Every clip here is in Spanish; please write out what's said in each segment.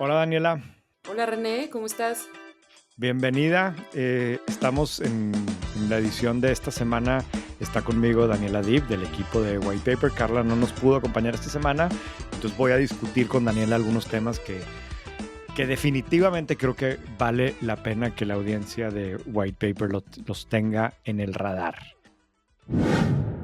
Hola Daniela, Hola René, ¿cómo estás? bienvenida. Estamos en la edición de esta semana. Está conmigo Daniela Div del equipo de White Paper. Carla no nos pudo acompañar esta semana, entonces voy a discutir con Daniela algunos temas que definitivamente creo que vale la pena que la audiencia de White Paper los tenga en el radar.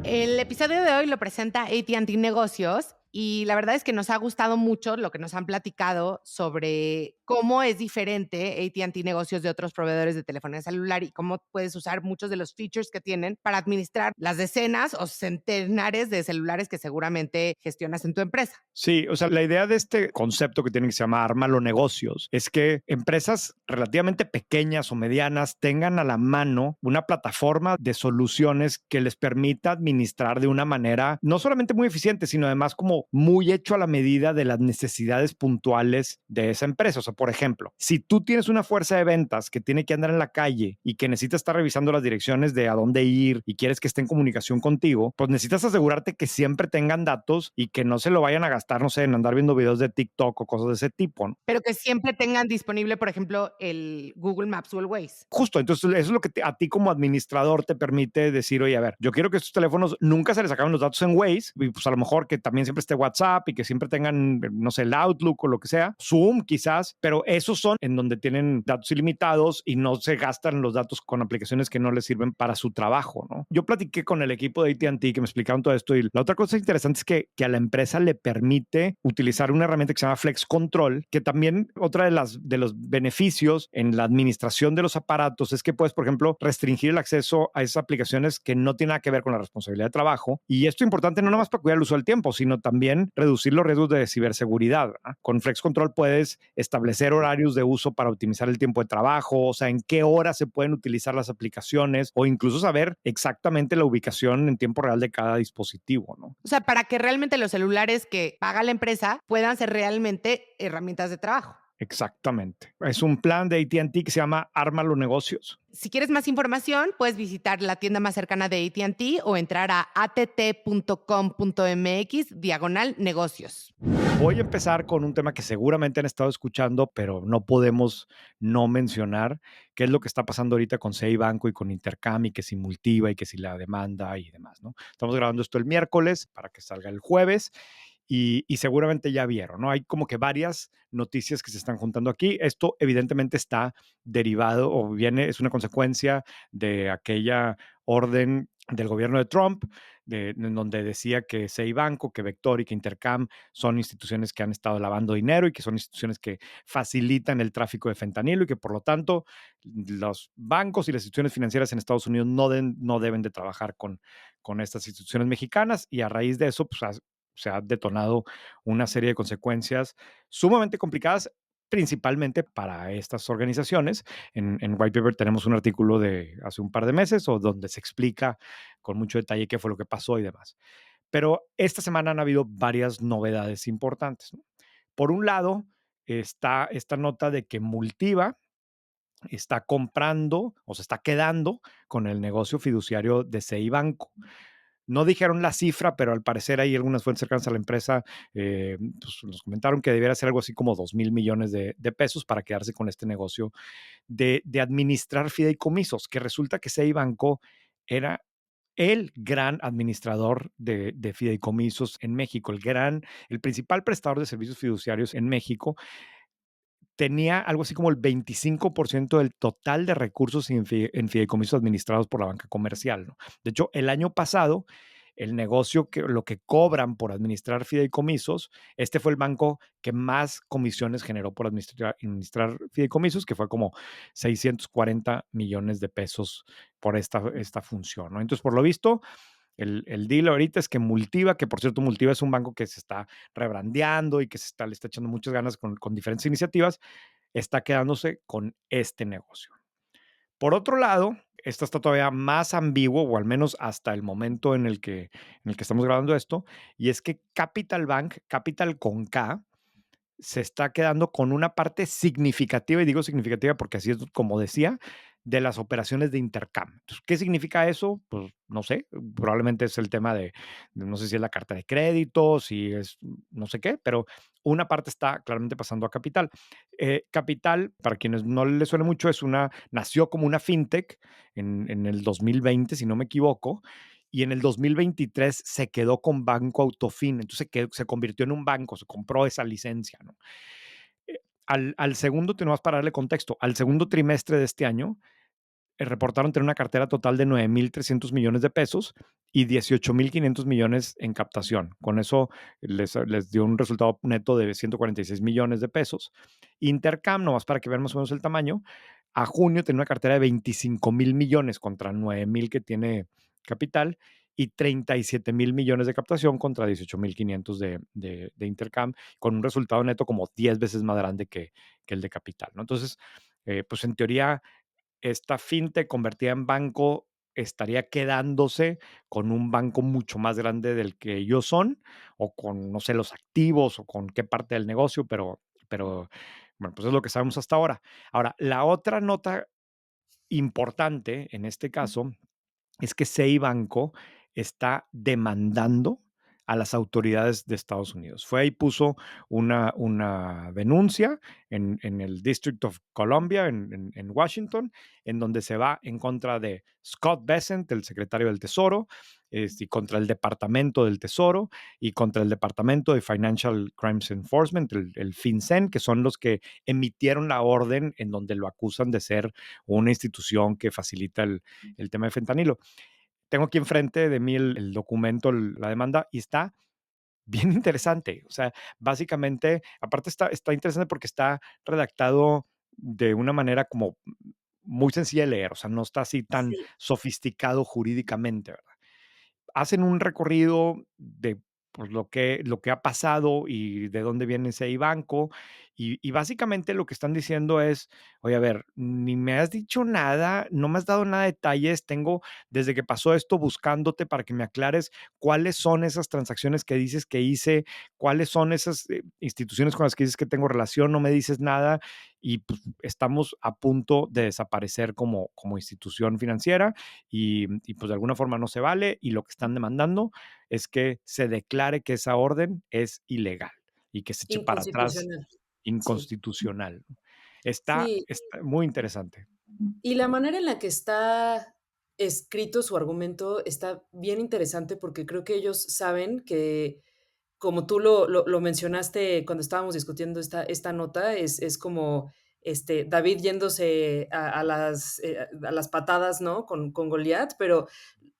El episodio de hoy lo presenta AT&T Negocios y la verdad es que nos ha gustado mucho lo que nos han platicado sobre cómo es diferente AT&T Negocios de otros proveedores de telefonía celular y cómo puedes usar muchos de los features que tienen para administrar las decenas o centenares de celulares que seguramente gestionas en tu empresa. Sí, o sea, la idea de este concepto que tiene que se llama Ármalo Negocios es que empresas relativamente pequeñas o medianas tengan a la mano una plataforma de soluciones que les permita administrar de una manera no solamente muy eficiente, sino además como muy hecho a la medida de las necesidades puntuales de esa empresa. O sea, por ejemplo, si tú tienes una fuerza de ventas que tiene que andar en la calle y que necesita estar revisando las direcciones de a dónde ir y quieres que esté en comunicación contigo, pues necesitas asegurarte que siempre tengan datos y que no se lo vayan a gastar, no sé, en andar viendo videos de TikTok o cosas de ese tipo, ¿no? Pero que siempre tengan disponible, por ejemplo, el Google Maps o el Waze. Justo, entonces eso es lo que a ti como administrador te permite decir, oye, a ver, yo quiero que estos teléfonos nunca se les acaben los datos en Waze y pues a lo mejor que también siempre esté WhatsApp y que siempre tengan, no sé, el Outlook o lo que sea, Zoom quizás, pero esos son en donde tienen datos ilimitados y no se gastan los datos con aplicaciones que no les sirven para su trabajo, ¿no? Yo platiqué con el equipo de AT&T que me explicaron todo esto y la otra cosa interesante es que a la empresa le permite utilizar una herramienta que se llama Flex Control, que también otra de los beneficios en la administración de los aparatos es que puedes, por ejemplo, restringir el acceso a esas aplicaciones que no tienen nada que ver con la responsabilidad de trabajo. Y esto es importante no nomás para cuidar el uso del tiempo, sino también reducir los riesgos de ciberseguridad, ¿verdad? Con Flex Control puedes establecer horarios de uso para optimizar el tiempo de trabajo, o sea, en qué horas se pueden utilizar las aplicaciones o incluso saber exactamente la ubicación en tiempo real de cada dispositivo, ¿no? O sea, para que realmente los celulares que paga la empresa puedan ser realmente herramientas de trabajo. Exactamente. Es un plan de AT&T que se llama Ármalo Negocios. Si quieres más información, puedes visitar la tienda más cercana de AT&T o entrar a att.com.mx/negocios. Voy a empezar con un tema que seguramente han estado escuchando, pero no podemos no mencionar, que es lo que está pasando ahorita con CI Banco y con Intercam y que si Multiva y que si la demanda y demás, ¿no? Estamos grabando esto el miércoles para que salga el jueves y seguramente ya vieron, ¿no? Hay como que varias noticias que se están juntando aquí. Esto evidentemente está derivado o viene, es una consecuencia de aquella orden del gobierno de Trump, en donde decía que CI Banco, que Vector y que Intercam son instituciones que han estado lavando dinero y que son instituciones que facilitan el tráfico de fentanilo y que por lo tanto los bancos y las instituciones financieras en Estados Unidos no deben de trabajar con estas instituciones mexicanas y a raíz de eso pues, se ha detonado una serie de consecuencias sumamente complicadas, principalmente para estas organizaciones. En White Paper tenemos un artículo de hace un par de meses o donde se explica con mucho detalle qué fue lo que pasó y demás. Pero esta semana han habido varias novedades importantes, ¿no? Por un lado, está esta nota de que Multiva está comprando o se está quedando con el negocio fiduciario de CI Banco. No dijeron la cifra, pero al parecer hay algunas fuentes cercanas a la empresa, pues nos comentaron que debiera ser algo así como 2,000 millones de pesos para quedarse con este negocio de administrar fideicomisos, que resulta que CI Banco era el gran administrador de fideicomisos en México, el principal prestador de servicios fiduciarios en México, tenía algo así como el 25% del total de recursos en fideicomisos administrados por la banca comercial, ¿no? De hecho, el año pasado, el negocio, lo que cobran por administrar fideicomisos, este fue el banco que más comisiones generó por administrar fideicomisos, que fue como 640 millones de pesos por esta función, ¿no? Entonces, por lo visto, el deal ahorita es que Multiva, que por cierto Multiva es un banco que se está rebrandeando y que le está echando muchas ganas con diferentes iniciativas, está quedándose con este negocio. Por otro lado, esto está todavía más ambiguo, o al menos hasta el momento en el que estamos grabando esto, y es que Capital Bank, Capital con K, se está quedando con una parte significativa, y digo significativa porque así es como decía, de las operaciones de intercambio. Entonces, ¿qué significa eso? Pues no sé, probablemente es el tema de no sé si es la carta de crédito, si es no sé qué, pero una parte está claramente pasando a Capital. Capital, para quienes no les suene mucho, nació como una fintech en el 2020, si no me equivoco, y en el 2023 se quedó con Banco Autofin, entonces se convirtió en un banco, se compró esa licencia, ¿no? Al segundo, tenemos para darle contexto, al segundo trimestre de este año, reportaron tener una cartera total de 9,300 millones de pesos y 18,500 millones en captación. Con eso les dio un resultado neto de 146 millones de pesos. Intercam, nomás para que vean más o menos el tamaño, a junio tenía una cartera de 25,000 millones contra 9,000 que tiene Capital y 37,000 millones de captación contra 18,500 de Intercam, con un resultado neto como 10 veces más grande que el de Capital, ¿no? Entonces, pues en teoría esta fintech convertida en banco estaría quedándose con un banco mucho más grande del que ellos son, o con, no sé, los activos, o con qué parte del negocio, pero bueno, pues es lo que sabemos hasta ahora. Ahora, la otra nota importante en este caso es que Sei Banco está demandando a las autoridades de Estados Unidos. Fue ahí, puso una denuncia en el District of Columbia, en Washington, en donde se va en contra de Scott Bessent, el secretario del Tesoro, y contra el Departamento del Tesoro y contra el Departamento de Financial Crimes Enforcement, el FinCEN, que son los que emitieron la orden en donde lo acusan de ser una institución que facilita el tema de fentanilo. Tengo aquí enfrente de mí el documento, la demanda, y está bien interesante. O sea, básicamente, aparte está interesante porque está redactado de una manera como muy sencilla de leer, o sea, no está así tan Sí. sofisticado jurídicamente, ¿verdad? Hacen un recorrido de pues, lo que ha pasado y de dónde viene ese banco. Y básicamente lo que están diciendo es, oye, a ver, ni me has dicho nada, no me has dado nada de detalles, tengo desde que pasó esto buscándote para que me aclares cuáles son esas transacciones que dices que hice, cuáles son esas instituciones con las que dices que tengo relación, no me dices nada y pues, estamos a punto de desaparecer como institución financiera y pues de alguna forma no se vale y lo que están demandando es que se declare que esa orden es ilegal y que se eche para atrás Inconstitucional. Sí. inconstitucional. Está, Sí, está muy interesante. y la manera en la que está escrito su argumento está bien interesante, porque creo que ellos saben que, como tú lo mencionaste cuando estábamos discutiendo esta nota, es como, David yéndose a las patadas, ¿no? Con Goliat, pero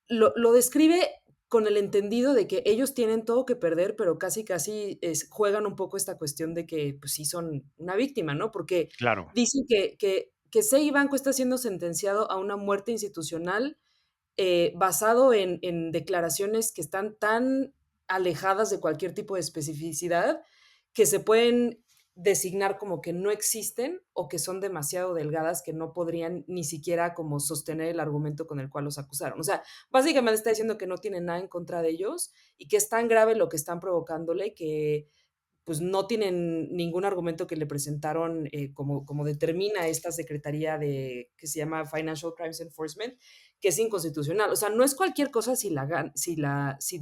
lo describe con el entendido de que ellos tienen todo que perder, pero casi, casi juegan un poco esta cuestión de que, pues sí son una víctima, ¿no? Porque Claro, dicen que Sei Banco está siendo sentenciado a una muerte institucional basado en declaraciones que están tan alejadas de cualquier tipo de especificidad que se pueden designar como que no existen o que son demasiado delgadas que no podrían ni siquiera como sostener el argumento con el cual los acusaron. O sea, básicamente está diciendo que no tienen nada en contra de ellos y que es tan grave lo que están provocándole que pues no tienen ningún argumento que le presentaron como determina esta secretaría que se llama Financial Crimes Enforcement, que es inconstitucional. O sea, no es cualquier cosa si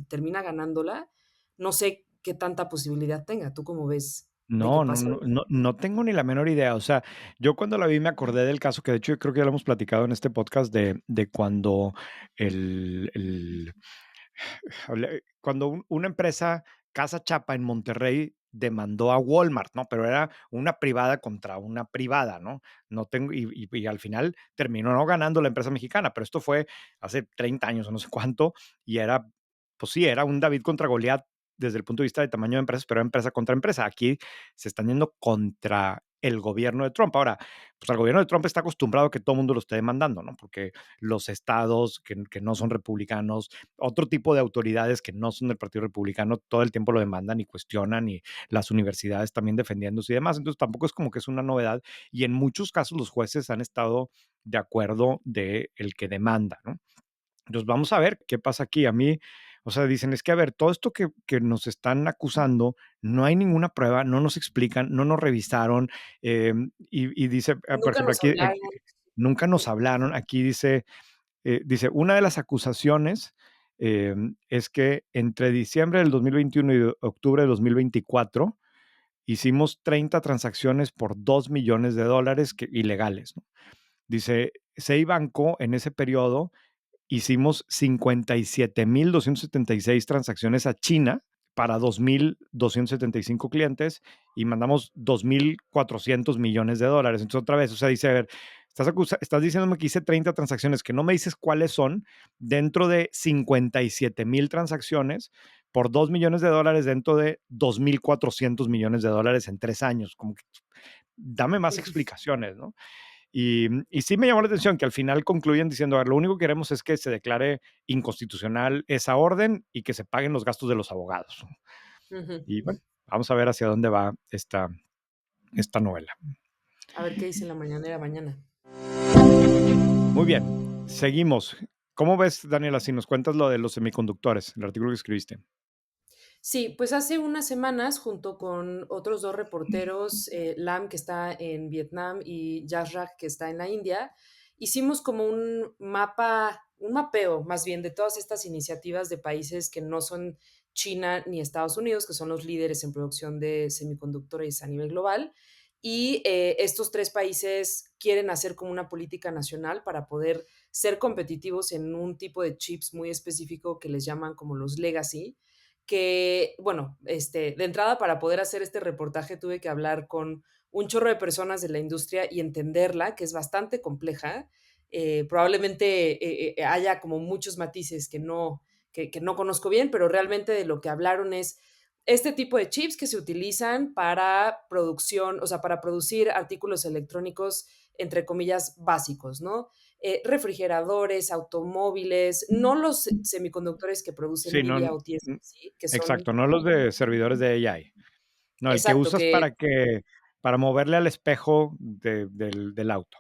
termina ganándola, no sé qué tanta posibilidad tenga. ¿Tú cómo ves de que no, no, pase no, eso? no, no tengo ni la menor idea. O sea, yo cuando la vi me acordé del caso que de hecho yo creo que ya lo hemos platicado en este podcast de cuando el cuando una empresa Casa Chapa en Monterrey demandó a Walmart, ¿no? Pero era una privada contra una privada, ¿no? No tengo, y al final terminó no ganando la empresa mexicana, pero esto fue hace 30 años o no sé cuánto, y era, pues sí, era un David contra Goliat desde el punto de vista de tamaño de empresas, pero era empresa contra empresa. Aquí se están yendo contra el gobierno de Trump. Ahora, pues el gobierno de Trump está acostumbrado a que todo el mundo lo esté demandando, ¿no? Porque los estados que no son republicanos, otro tipo de autoridades que no son del Partido Republicano todo el tiempo lo demandan y cuestionan y las universidades también defendiéndose y demás. Entonces tampoco es como que es una novedad y en muchos casos los jueces han estado de acuerdo de el que demanda, ¿no? Entonces vamos a ver qué pasa aquí. A mí, o sea, dicen, es que a ver, todo esto que nos están acusando, no hay ninguna prueba, no nos explican, no nos revisaron. Y dice, por Nunca ejemplo, nos aquí, hablaron. nunca nos hablaron. Aquí dice, una de las acusaciones es que entre diciembre del 2021 y octubre de 2024 hicimos 30 transacciones por $2 millones ilegales, ¿no? Dice, Banco en ese periodo hicimos 57,276 transacciones a China para 2,275 clientes y mandamos $2,400 millones. Entonces, otra vez, o sea, dice, a ver, estás diciéndome que hice 30 transacciones, que no me dices cuáles son, dentro de 57,000 transacciones por $2 millones dentro de $2,400 millones en 3 años. Como que dame más explicaciones, ¿no? Y sí me llamó la atención que al final concluyen diciendo, a ver, lo único que queremos es que se declare inconstitucional esa orden y que se paguen los gastos de los abogados. Ujú. Y bueno, vamos a ver hacia dónde va esta novela. A ver qué dice en la mañanera mañana. Muy bien, seguimos. ¿Cómo ves, Daniela, si nos cuentas lo de los semiconductores, el artículo que escribiste? Sí, pues hace unas semanas, junto con otros dos reporteros, Lam, que está en Vietnam, y Yashraj, que está en la India, hicimos como un mapa, un mapeo más bien de todas estas iniciativas de países que no son China ni Estados Unidos, que son los líderes en producción de semiconductores a nivel global. Y estos tres países quieren hacer como una política nacional para poder ser competitivos en un tipo de chips muy específico que les llaman como los legacy, que, bueno, de entrada para poder hacer este reportaje tuve que hablar con un chorro de personas de la industria y entenderla, que es bastante compleja. Probablemente haya como muchos matices que no conozco bien, pero realmente de lo que hablaron es este tipo de chips que se utilizan para producción, o sea, para producir artículos electrónicos, entre comillas, básicos, ¿no? Refrigeradores, automóviles, no los semiconductores que produce Sí, no, Nvidia o TSMC, que son, exacto, no los de servidores de AI. No, el que exacto, usas que para moverle al espejo del auto.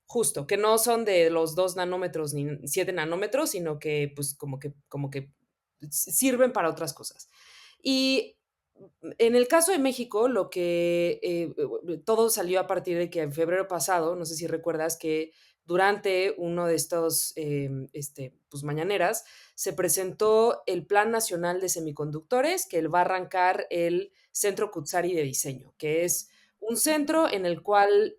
justo, que no son de los 2 nanómetros ni 7 nanómetros, sino que pues como que sirven para otras cosas. Y en el caso de México, lo que todo salió a partir de que en febrero pasado, no sé si recuerdas que durante uno de estos pues, mañaneras se presentó el Plan Nacional de Semiconductores que va a arrancar el Centro Kutsari de Diseño, que es un centro en el cual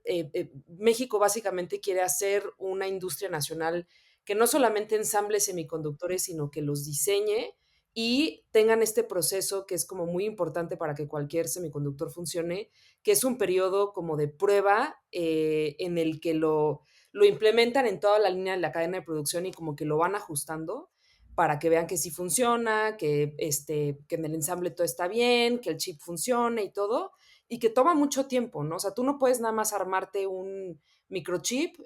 México básicamente quiere hacer una industria nacional que no solamente ensamble semiconductores, sino que los diseñe y tengan este proceso que es como muy importante para que cualquier semiconductor funcione, que es un periodo como de prueba en el que lo implementan en toda la línea de la cadena de producción y como que lo van ajustando para que vean que sí funciona, que en el ensamble todo está bien, que el chip funcione y todo, y que toma mucho tiempo, ¿no? O sea, tú no puedes nada más armarte un microchip,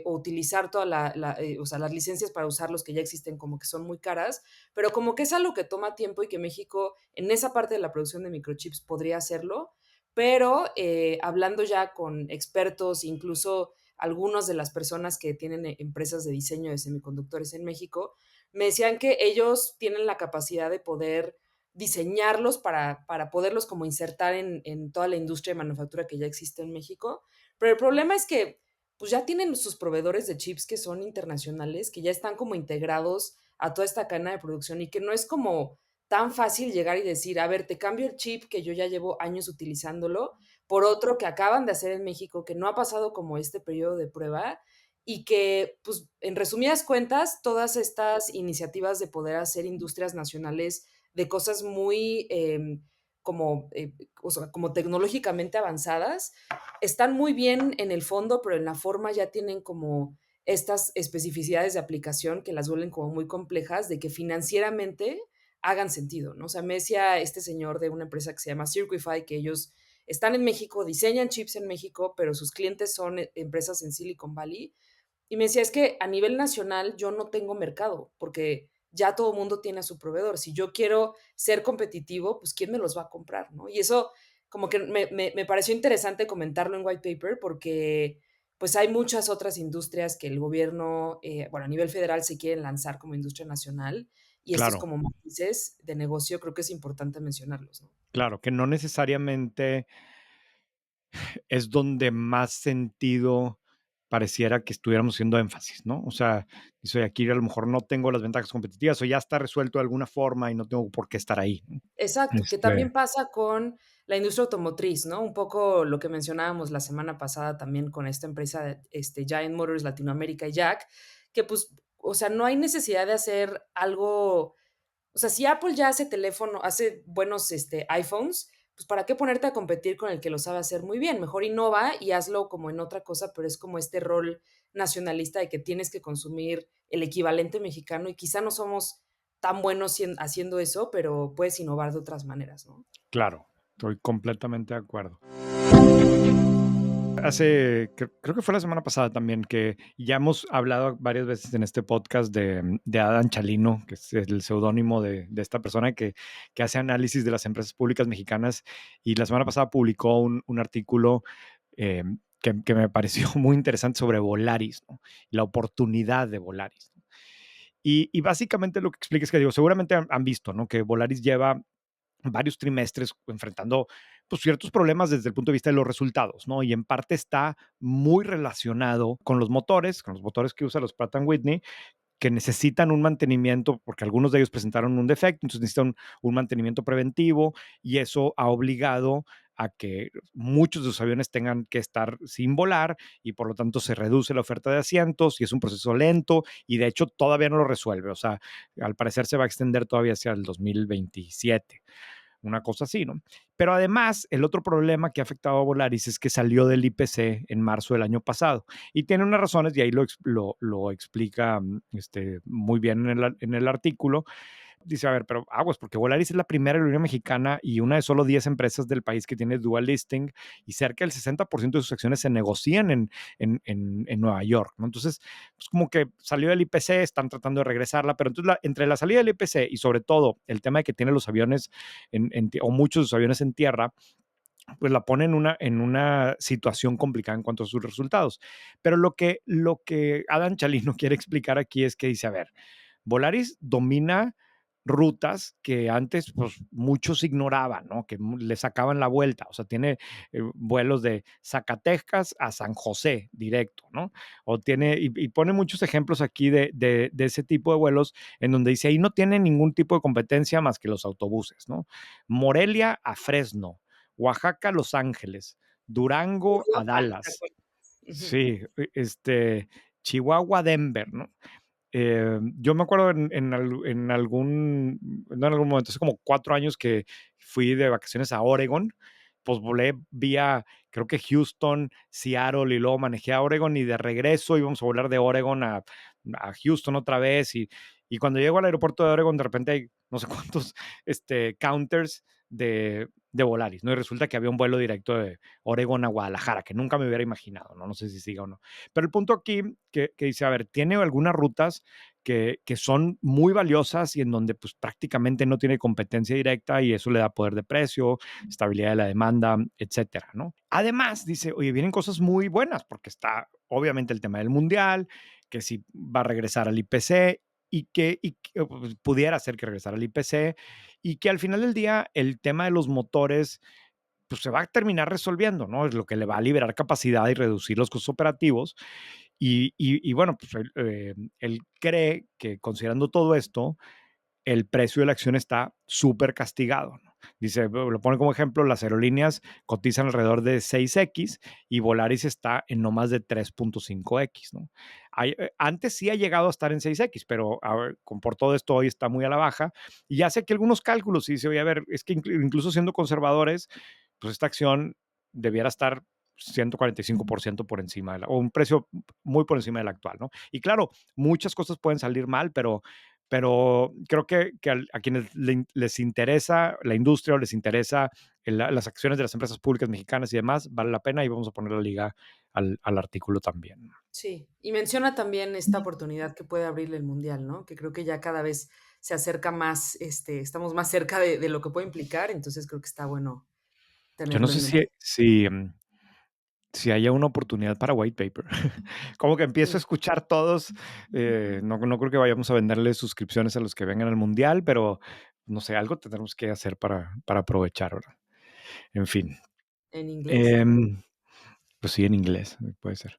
o utilizar o sea, las licencias para usar los que ya existen como que son muy caras, pero como que es algo que toma tiempo y que México en esa parte de la producción de microchips podría hacerlo, pero hablando ya con expertos, incluso algunas de las personas que tienen empresas de diseño de semiconductores en México, me decían que ellos tienen la capacidad de poder diseñarlos para poderlos como insertar en toda la industria de manufactura que ya existe en México. Pero el problema es que pues ya tienen sus proveedores de chips que son internacionales, que ya están como integrados a toda esta cadena de producción y que no es como tan fácil llegar y decir, a ver, te cambio el chip que yo ya llevo años utilizándolo por otro que acaban de hacer en México, que no ha pasado como este periodo de prueba y que, pues, en resumidas cuentas, todas estas iniciativas de poder hacer industrias nacionales de cosas muy o sea, como tecnológicamente avanzadas, están muy bien en el fondo, pero en la forma ya tienen como estas especificidades de aplicación que las vuelven como muy complejas, de que financieramente hagan sentido, ¿no? O sea, me decía este señor de una empresa que se llama Circuify, que ellos están en México, diseñan chips en México, pero sus clientes son empresas en Silicon Valley y me decía, es que a nivel nacional yo no tengo mercado, porque ya todo el mundo tiene a su proveedor. Si yo quiero ser competitivo, pues ¿quién me los va a comprar? ¿No? Y eso como que me pareció interesante comentarlo en White Paper porque pues hay muchas otras industrias que el gobierno, bueno, a nivel federal se quieren lanzar como industria nacional y estos Claro, como matices de negocio creo que es importante mencionarlos, ¿no? claro, que no necesariamente es donde más sentido pareciera que estuviéramos haciendo énfasis, ¿no? O sea, dice, "Oye, aquí a lo mejor no tengo las ventajas competitivas o ya está resuelto de alguna forma y no tengo por qué estar ahí", ¿no? Exacto, que Este, también pasa con la industria automotriz, ¿no? Un poco lo que mencionábamos la semana pasada también con esta empresa, Giant Motors Latinoamérica y Jack, que pues, o sea, no hay necesidad de hacer algo, o sea, si Apple ya hace teléfono, hace buenos, iPhones, pues, ¿para qué ponerte a competir con el que lo sabe hacer muy bien? Mejor innova y hazlo como en otra cosa, pero es como este rol nacionalista de que tienes que consumir el equivalente mexicano y quizá no somos tan buenos haciendo eso, pero puedes innovar de otras maneras, ¿no? claro, estoy completamente de acuerdo. Creo que fue la semana pasada también, que ya hemos hablado varias veces en este podcast de Adán Chalino, que es el seudónimo de esta persona que hace análisis de las empresas públicas mexicanas, y la semana pasada publicó un artículo eh, que me pareció muy interesante sobre Volaris, ¿no? Y la oportunidad de Volaris, ¿no? Y básicamente lo que explica es que, digo, seguramente han visto, ¿no? Que Volaris lleva varios trimestres enfrentando pues, ciertos problemas desde el punto de vista de los resultados, ¿no? Y en parte está muy relacionado con los motores que usa los Pratt Whitney, que necesitan un mantenimiento, porque algunos de ellos presentaron un defecto, entonces necesitan un mantenimiento preventivo y eso ha obligado a que muchos de los aviones tengan que estar sin volar y por lo tanto se reduce la oferta de asientos y es un proceso lento y de hecho todavía no lo resuelve, o sea, al parecer se va a extender todavía hacia el 2027, una cosa así, ¿no? Pero además, el otro problema que ha afectado a Volaris es que salió del IPC en marzo del año pasado y tiene unas razones y ahí lo explica muy bien en el artículo. Dice, a ver, pero aguas, porque Volaris es la primera aerolínea mexicana y una de solo 10 empresas del país que tiene dual listing y cerca del 60% de sus acciones se negocian en Nueva York, ¿no? Entonces, pues como que salió del IPC, están tratando de regresarla, pero entonces entre la salida del IPC y sobre todo el tema de que tiene los aviones o muchos de sus aviones en tierra, pues la pone en una situación complicada en cuanto a sus resultados. Pero lo que Adam Chalino quiere explicar aquí es que dice, a ver, Volaris domina rutas que antes pues muchos ignoraban, ¿no? Que le sacaban la vuelta, o sea, tiene vuelos de Zacatecas a San José directo, ¿no? O tiene, y pone muchos ejemplos aquí de ese tipo de vuelos en donde dice, ahí no tiene ningún tipo de competencia más que los autobuses, ¿no? Morelia a Fresno, Oaxaca a Los Ángeles, Durango a Europa, ¿te Dallas, acuerdas? Ujú. sí, Chihuahua a Denver, ¿no? Yo me acuerdo no en algún momento, hace como 4 años que fui de vacaciones a Oregon, pues volé vía, creo que Houston, Seattle y luego manejé a Oregon y de regreso íbamos a volar de Oregon a Houston otra vez y cuando llego al aeropuerto de Oregon de repente hay no sé cuántos counters de Volaris, ¿no? Y resulta que había un vuelo directo de Oregon a Guadalajara, que nunca me hubiera imaginado, ¿no? No sé si siga o no. Pero el punto aquí que dice, a ver, tiene algunas rutas que son muy valiosas y en donde pues prácticamente no tiene competencia directa y eso le da poder de precio, estabilidad de la demanda, etcétera, ¿no? Además, dice, oye, vienen cosas muy buenas porque está obviamente el tema del mundial, que si va a regresar al IPC y que pues, pudiera ser que regresara al IPC y que al final del día el tema de los motores pues se va a terminar resolviendo, ¿no? Es lo que le va a liberar capacidad y reducir los costos operativos y bueno, pues él cree que considerando todo esto, el precio de la acción está súper castigado, ¿no? Dice, lo pone como ejemplo, las aerolíneas cotizan alrededor de 6x y Volaris está en no más de 3.5x, ¿no? Antes sí ha llegado a estar en 6x, pero a ver, por todo esto hoy está muy a la baja y hace que algunos cálculos y dice, oye, a ver, es que incluso siendo conservadores, pues esta acción debiera estar 145% por encima o un precio muy por encima del actual, ¿no? Y claro, muchas cosas pueden salir mal, pero creo que a quienes les interesa la industria o les interesa las acciones de las empresas públicas mexicanas y demás, vale la pena y vamos a poner la liga al artículo también. Sí, y menciona también esta oportunidad que puede abrirle el mundial, ¿no? Que creo que ya cada vez se acerca más, estamos más cerca de lo que puede implicar, entonces creo que está bueno Yo no tenerlo sé en mente. si haya una oportunidad para white paper. Como que empiezo a Mm, escuchar todos, no creo que vayamos a venderle suscripciones a los que vengan al mundial, pero no sé, algo tendremos que hacer para aprovechar, ¿verdad? En fin, ¿en inglés? em, pues sí, en inglés, puede ser.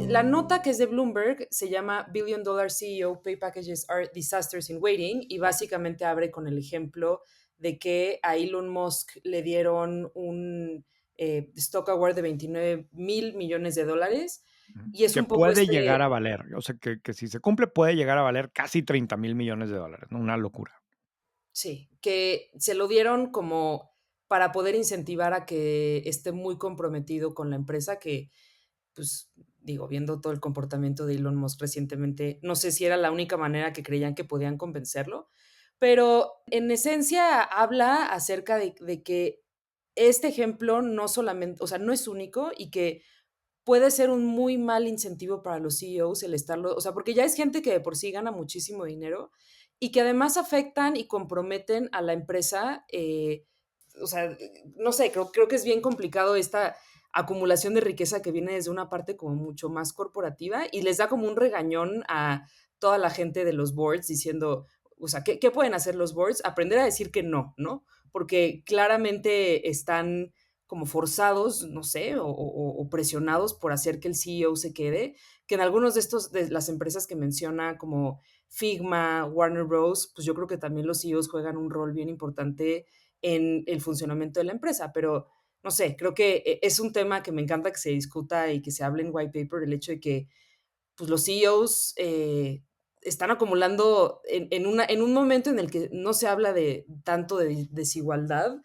La nota que es de Bloomberg se llama Billion Dollar CEO Pay Packages Are Disasters in Waiting y básicamente abre con el ejemplo de que a Elon Musk le dieron un stock award de 29,000 millones de dólares y es Que un poco puede llegar este, a valer, o sea, que si se cumple puede llegar a valer casi 30,000 millones de dólares, ¿no? Una locura. sí, que se lo dieron como para poder incentivar a que esté muy comprometido con la empresa, que pues digo, viendo todo el comportamiento de Elon Musk recientemente, no sé si era la única manera que creían que podían convencerlo, pero en esencia habla acerca de que este ejemplo no solamente, o sea, no es único y que puede ser un muy mal incentivo para los CEOs el estarlo, o sea, porque ya es gente que de por sí gana muchísimo dinero y que además afectan y comprometen a la empresa, o sea, no sé, creo que es bien complicado esta acumulación de riqueza que viene desde una parte como mucho más corporativa y les da como un regañón a toda la gente de los boards diciendo, o sea, ¿qué pueden hacer los boards? Aprender a decir que no, ¿no? Porque claramente están como forzados, no sé, o presionados por hacer que el CEO se quede, que en algunos de estos, de las empresas que menciona, como Figma, Warner Bros., pues yo creo que también los CEOs juegan un rol bien importante en el funcionamiento de la empresa, pero no sé, creo que es un tema que me encanta que se discuta y que se hable en white paper, el hecho de que pues los CEOs están acumulando en un momento en el que no se habla de tanto de desigualdad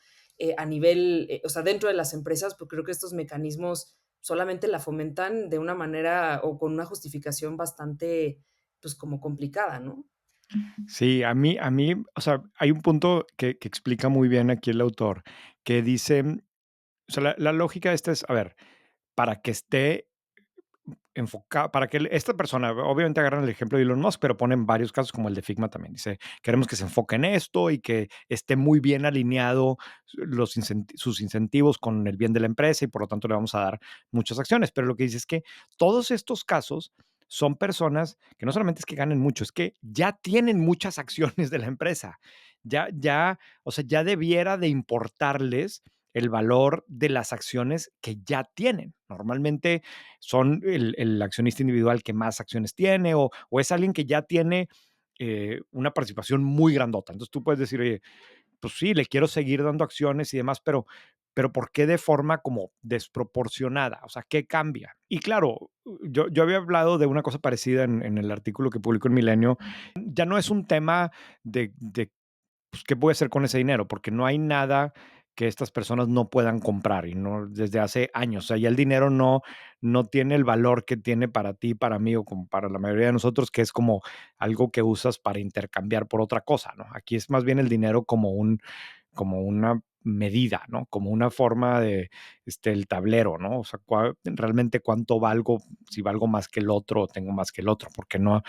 a nivel, o sea, dentro de las empresas, porque creo que estos mecanismos solamente la fomentan de una manera o con una justificación bastante, pues como complicada, ¿no? Sí, a mí, o sea, hay un punto que explica muy bien aquí el autor, que dice, o sea, la lógica de esta es, a ver, para que esté enfocado, para que esta persona, obviamente agarran el ejemplo de Elon Musk, pero ponen varios casos como el de Figma también. Dice, queremos que se enfoque en esto y que esté muy bien alineado sus incentivos con el bien de la empresa y por lo tanto le vamos a dar muchas acciones. Pero lo que dice es que todos estos casos son personas que no solamente es que ganen mucho, es que ya tienen muchas acciones de la empresa. O sea, ya debiera de importarles el valor de las acciones que ya tienen. Normalmente son el accionista individual que más acciones tiene o es alguien que ya tiene una participación muy grandota. Entonces tú puedes decir, oye, pues sí, le quiero seguir dando acciones y demás, pero ¿por qué de forma como desproporcionada? O sea, ¿qué cambia? Y claro, yo había hablado de una cosa parecida en el artículo que publicó en Milenio. Ya no es un tema de pues, ¿qué voy a hacer con ese dinero? Porque no hay nada que estas personas no puedan comprar y no desde hace años. O sea, ya el dinero no tiene el valor que tiene para ti, para mí o como para la mayoría de nosotros, que es como algo que usas para intercambiar por otra cosa, ¿no? Aquí es más bien el dinero como una medida, ¿no? Como una forma de, el tablero, ¿no? O sea, realmente cuánto valgo, si valgo más que el otro o tengo más que el otro, porque no,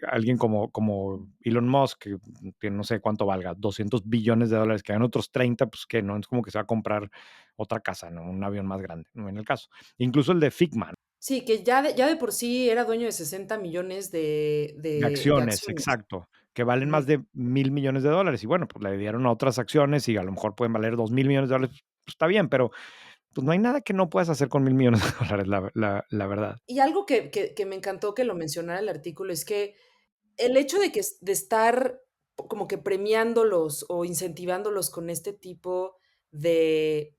alguien como Elon Musk, que tiene no sé cuánto valga, 200 billones de dólares, que hagan otros 30, pues que no es como que se va a comprar otra casa, ¿no? Un avión más grande, ¿no? En el caso. Incluso el de Figma, Sí, que ya de por sí era dueño de 60 millones de de acciones, acciones. exacto, que valen Ujú. más de 1,000 millones de dólares. Y bueno, pues le dieron otras acciones y a lo mejor pueden valer 2,000 millones de dólares, pues está bien, pero pues no hay nada que no puedas hacer con 1,000 millones de dólares, la verdad. Y algo que me encantó que lo mencionara el artículo es que el hecho de que de estar como que premiándolos o incentivándolos con este tipo de,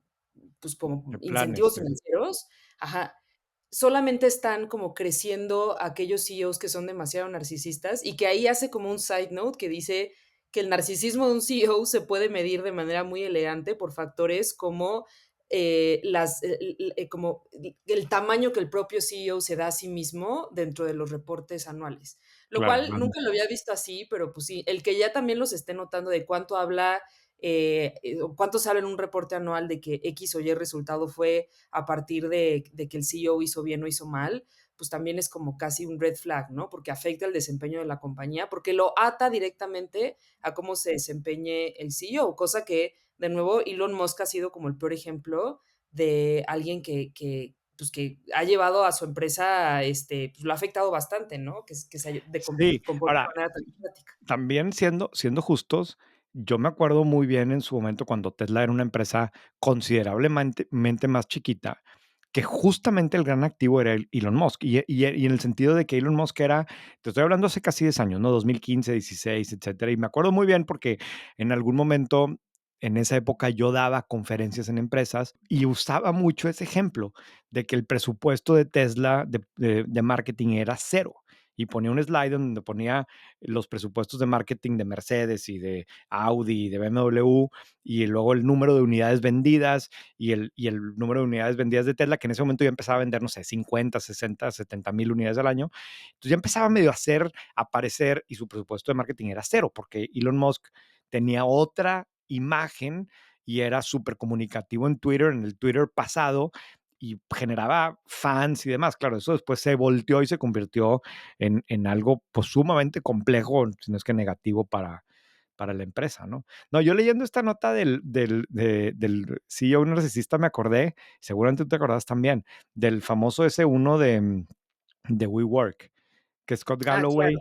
pues, como De planes, incentivos sí, financieros, ajá, solamente están como creciendo aquellos CEOs que son demasiado narcisistas y que ahí hace como un side note que dice que el narcisismo de un CEO se puede medir de manera muy elegante por factores como como el tamaño que el propio CEO se da a sí mismo dentro de los reportes anuales. Lo claro, cual nunca lo había visto así, pero pues sí, el que ya también los esté notando de cuánto habla, o cuánto sale en un reporte anual de que X o Y resultado fue a partir de que el CEO hizo bien o hizo mal, pues también es como casi un red flag, ¿no? Porque afecta el desempeño de la compañía, porque lo ata directamente a cómo se desempeñe el CEO, cosa que, de nuevo, Elon Musk ha sido como el peor ejemplo de alguien pues que ha llevado a su empresa, pues lo ha afectado bastante, ¿no? Que se sí. comporte Ahora, de manera tan errática. también siendo justos, yo me acuerdo muy bien en su momento cuando Tesla era una empresa considerablemente más chiquita, que justamente el gran activo era Elon Musk. Y en el sentido de que Elon Musk era, te estoy hablando hace casi 10 años, ¿no? 2015, 16, etcétera. Y me acuerdo muy bien porque en algún momento, en esa época, yo daba conferencias en empresas y usaba mucho ese ejemplo de que el presupuesto de Tesla de marketing era cero. Y ponía un slide donde ponía los presupuestos de marketing de Mercedes y de Audi y de BMW, y luego el número de unidades vendidas y el número de unidades vendidas de Tesla, que en ese momento ya empezaba a vender, no sé, 50, 60, 70 mil unidades al año. Entonces ya empezaba medio a hacer, aparecer, y su presupuesto de marketing era cero, porque Elon Musk tenía otra imagen y era súper comunicativo en Twitter, en el Twitter pasado, y generaba fans y demás. Claro, eso después se volteó y se convirtió en algo pues, sumamente complejo, si no es que negativo para la empresa, ¿no? No, yo leyendo esta nota del CEO narcisista me acordé, seguramente tú te acordás también, del famoso S1 de WeWork, que Scott Ah, claro. Galloway,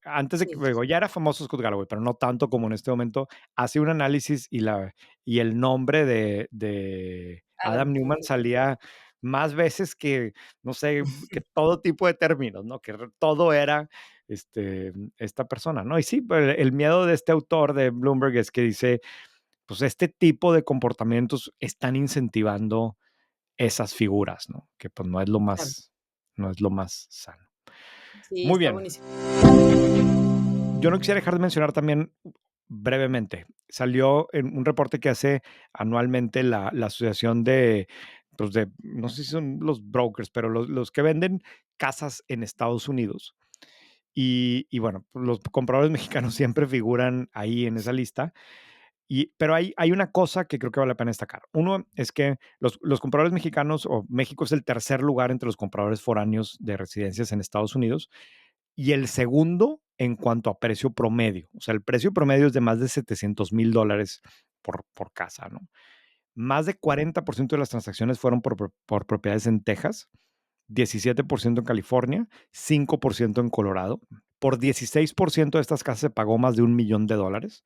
antes de que, Sí, digo, ya era famoso Scott Galloway, pero no tanto como en este momento, hace un análisis y el nombre de Adam Adam. Newman Ujú. salía más veces que, no sé, que todo tipo de términos, ¿no? Que todo era esta persona, ¿no? Y sí, pero el miedo de este autor de Bloomberg es que dice, pues este tipo de comportamientos están incentivando esas figuras, ¿no? Que pues Claro. no es lo más sano. Sí, Muy está bien. buenísimo. Yo no quisiera dejar de mencionar también brevemente, salió en un reporte que hace anualmente la asociación pues no sé si son los brokers, pero los que venden casas en Estados Unidos. Y bueno, pues, los compradores mexicanos siempre figuran ahí en esa lista. Pero hay una cosa que creo que vale la pena destacar. Uno es que los compradores mexicanos, o México es el tercer lugar entre los compradores foráneos de residencias en Estados Unidos, y el segundo en cuanto a precio promedio. O sea, el precio promedio es de más de $700,000 por casa, ¿no? Más de 40% de las transacciones fueron por propiedades en Texas, 17% en California, 5% en Colorado. Por 16% de estas casas se pagó más de $1,000,000.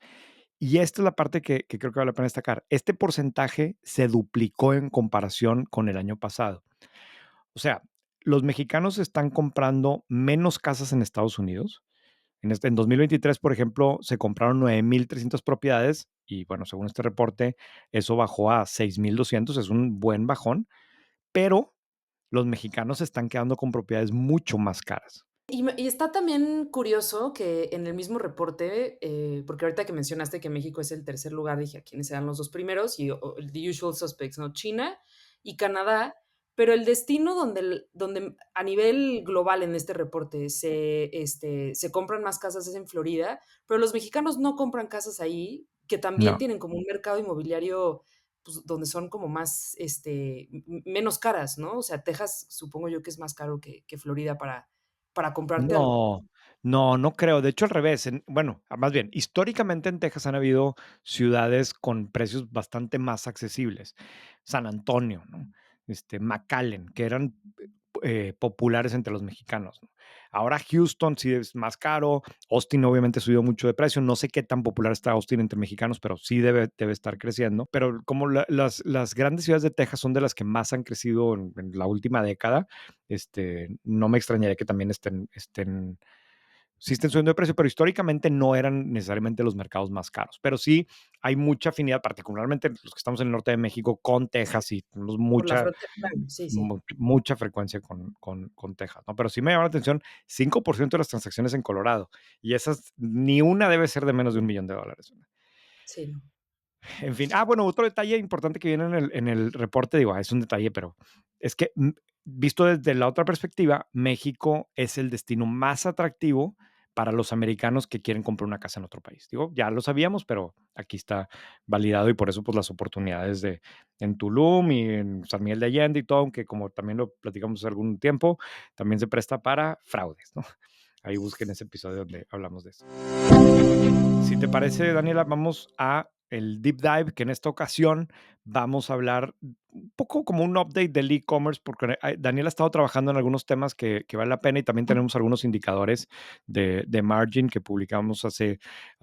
Y esta es la parte que creo que vale la pena destacar. Este porcentaje se duplicó en comparación con el año pasado. O sea, los mexicanos están comprando menos casas en Estados Unidos. En 2023, por ejemplo, se compraron 9,300 propiedades y, bueno, según este reporte, eso bajó a 6,200. Es un buen bajón, pero los mexicanos se están quedando con propiedades mucho más caras. Y está también curioso que en el mismo reporte, porque ahorita que mencionaste que México es el tercer lugar, dije, ¿a quiénes eran los 2 primeros? Y the usual suspects, ¿no? China y Canadá, pero el destino donde a nivel global en este reporte se compran más casas es en Florida, pero los mexicanos no compran casas ahí, que también No, tienen como un mercado inmobiliario, pues, donde son como más, menos caras, ¿no? O sea, Texas supongo yo que es más caro que Florida para comprarte algo. no, no creo. De hecho, al revés. Bueno, más bien, históricamente en Texas han habido ciudades con precios bastante más accesibles. San Antonio, ¿no? McAllen, que eran populares entre los mexicanos, ¿no? Ahora Houston sí es más caro. Austin obviamente subió mucho de precio. No sé qué tan popular está Austin entre mexicanos, pero sí debe estar creciendo. Pero como las grandes ciudades de Texas son de las que más han crecido en la última década, no me extrañaría que también sí estén subiendo de precio, pero históricamente no eran necesariamente los mercados más caros. Pero sí hay mucha afinidad, particularmente los que estamos en el norte de México, con Texas, y tenemos Por la frontera, claro, sí, sí. mucha frecuencia con Texas, ¿no? Pero sí me llama la atención, 5% de las transacciones en Colorado, y esas ni una debe ser de menos de $1,000,000. Sí, no. En fin, bueno, otro detalle importante que viene en el reporte, digo, es un detalle, pero es que visto desde la otra perspectiva, México es el destino más atractivo para los americanos que quieren comprar una casa en otro país. Digo, ya lo sabíamos, pero aquí está validado, y por eso pues las oportunidades en Tulum y en San Miguel de Allende y todo, aunque como también lo platicamos hace algún tiempo, también se presta para fraudes, ¿no? Ahí busquen ese episodio donde hablamos de eso. Si te parece, Daniela, vamos a el deep dive, que en esta ocasión vamos a hablar un poco como un update del e-commerce, porque Daniela ha estado trabajando en algunos temas que vale la pena, y también tenemos algunos indicadores de margin que publicamos hace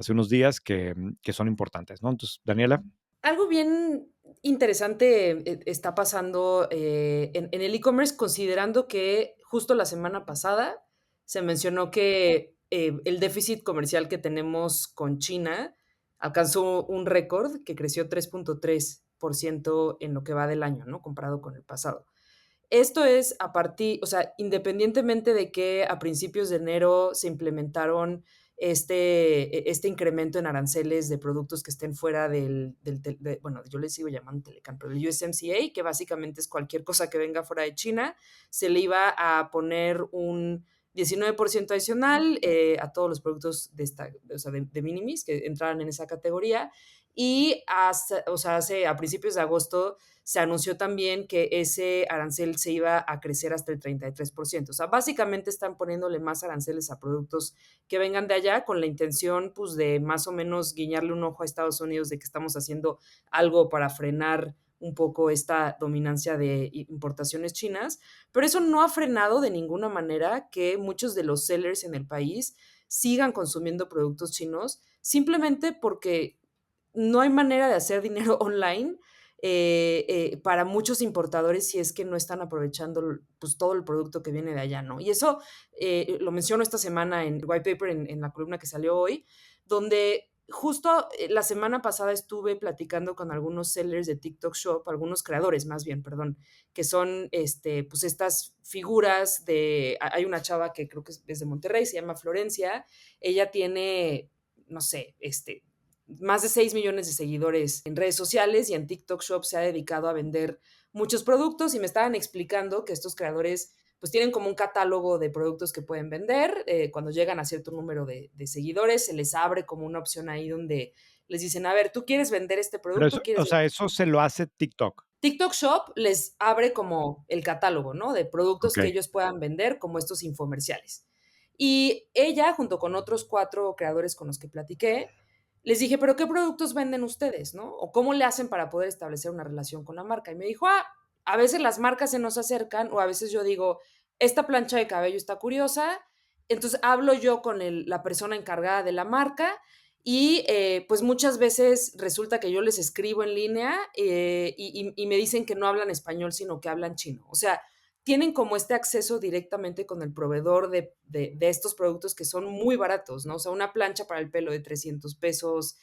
unos días que son importantes, ¿no? Entonces, Daniela. Algo bien interesante está pasando en el e-commerce, considerando que justo la semana pasada se mencionó que el déficit comercial que tenemos con China alcanzó un récord que creció 3.3% en lo que va del año, ¿no? Comparado con el pasado. Esto es a partir, o sea, independientemente de que a principios de enero se implementaron este incremento en aranceles de productos que estén fuera bueno, yo les sigo llamando Telecan, pero el USMCA, que básicamente es cualquier cosa que venga fuera de China, se le iba a poner un 19% adicional a todos los productos o sea, de minimis que entraran en esa categoría. Y o sea, a principios de agosto se anunció también que ese arancel se iba a crecer hasta el 33%. O sea, básicamente están poniéndole más aranceles a productos que vengan de allá con la intención, pues, de más o menos guiñarle un ojo a Estados Unidos de que estamos haciendo algo para frenar un poco esta dominancia de importaciones chinas, pero eso no ha frenado de ninguna manera que muchos de los sellers en el país sigan consumiendo productos chinos, simplemente porque no hay manera de hacer dinero online para muchos importadores si es que no están aprovechando pues, todo el producto que viene de allá, ¿no? Y eso lo menciono esta semana en el white paper, en la columna que salió hoy, donde justo la semana pasada estuve platicando con algunos sellers de TikTok Shop, algunos creadores más bien, perdón, que son pues estas figuras hay una chava que creo que es de Monterrey, se llama Florencia, ella tiene, no sé, más de 6 millones de seguidores en redes sociales y en TikTok Shop se ha dedicado a vender muchos productos y me estaban explicando que estos creadores pues tienen como un catálogo de productos que pueden vender. Cuando llegan a cierto número de seguidores se les abre como una opción ahí donde les dicen, a ver, ¿tú quieres vender este Pero producto? eso, o ¿Quieres sea, vender? eso se lo hace TikTok. TikTok Shop les abre como el catálogo, ¿no? De productos que Okey. ellos puedan vender como estos infomerciales. Y ella, junto con otros 4 creadores con los que platiqué, les dije: "¿Pero qué productos venden ustedes, no? O, ¿cómo le hacen para poder establecer una relación con la marca?". Y me dijo: "Ah, a veces las marcas se nos acercan, o a veces yo digo: 'Esta plancha de cabello está curiosa', entonces hablo yo con la persona encargada de la marca y, pues, muchas veces resulta que yo les escribo en línea, y me dicen que no hablan español, sino que hablan chino". O sea, tienen como este acceso directamente con el proveedor de estos productos que son muy baratos, ¿no? O sea, una plancha para el pelo de 300 pesos,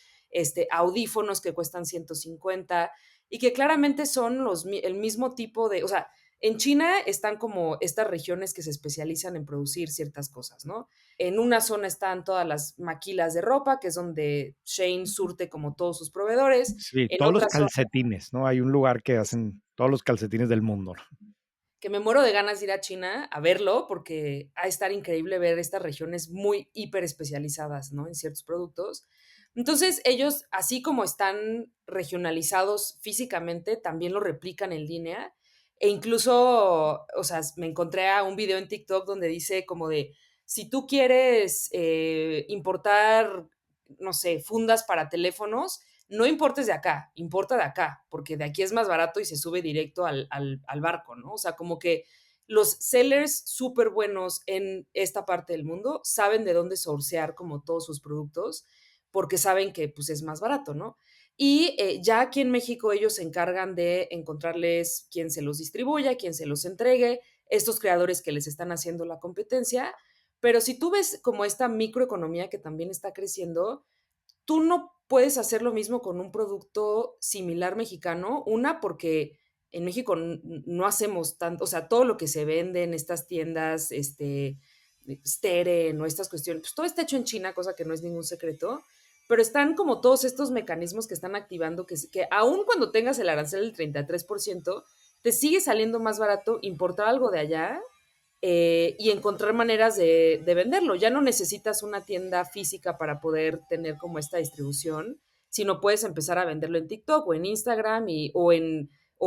audífonos que cuestan 150 y que claramente son el mismo tipo de, o sea, en China están como estas regiones que se especializan en producir ciertas cosas, ¿no? En una zona están todas las maquilas de ropa, que es donde Shein surte como todos sus proveedores. Sí, En todos los otra zona calcetines, ¿no? Hay un lugar que hacen todos los calcetines del mundo, ¿no? que me muero de ganas de ir a China a verlo, porque ha de estar increíble ver estas regiones muy hiper especializadas, ¿no? En ciertos productos. Entonces, ellos, así como están regionalizados físicamente, también lo replican en línea. E incluso, o sea, me encontré a un video en TikTok donde dice como de, si tú quieres importar, no sé, fundas para teléfonos, no importes de acá, importa de acá, porque de aquí es más barato y se sube directo al barco, ¿no? O sea, como que los sellers súper buenos en esta parte del mundo saben de dónde sourcear como todos sus productos, porque saben que pues es más barato, ¿no? Y ya aquí en México ellos se encargan de encontrarles quién se los distribuya, quién se los entregue, estos creadores que les están haciendo la competencia, pero si tú ves como esta microeconomía que también está creciendo, tú no puedes hacer lo mismo con un producto similar mexicano. Una, porque en México no hacemos tanto, o sea, todo lo que se vende en estas tiendas, Steren o estas cuestiones, pues todo está hecho en China, cosa que no es ningún secreto, pero están como todos estos mecanismos que están activando que aun cuando tengas el arancel del 33%, te sigue saliendo más barato importar algo de allá y encontrar maneras de venderlo. Ya no necesitas una tienda física para poder tener como esta distribución, sino puedes empezar a venderlo en TikTok o en Instagram o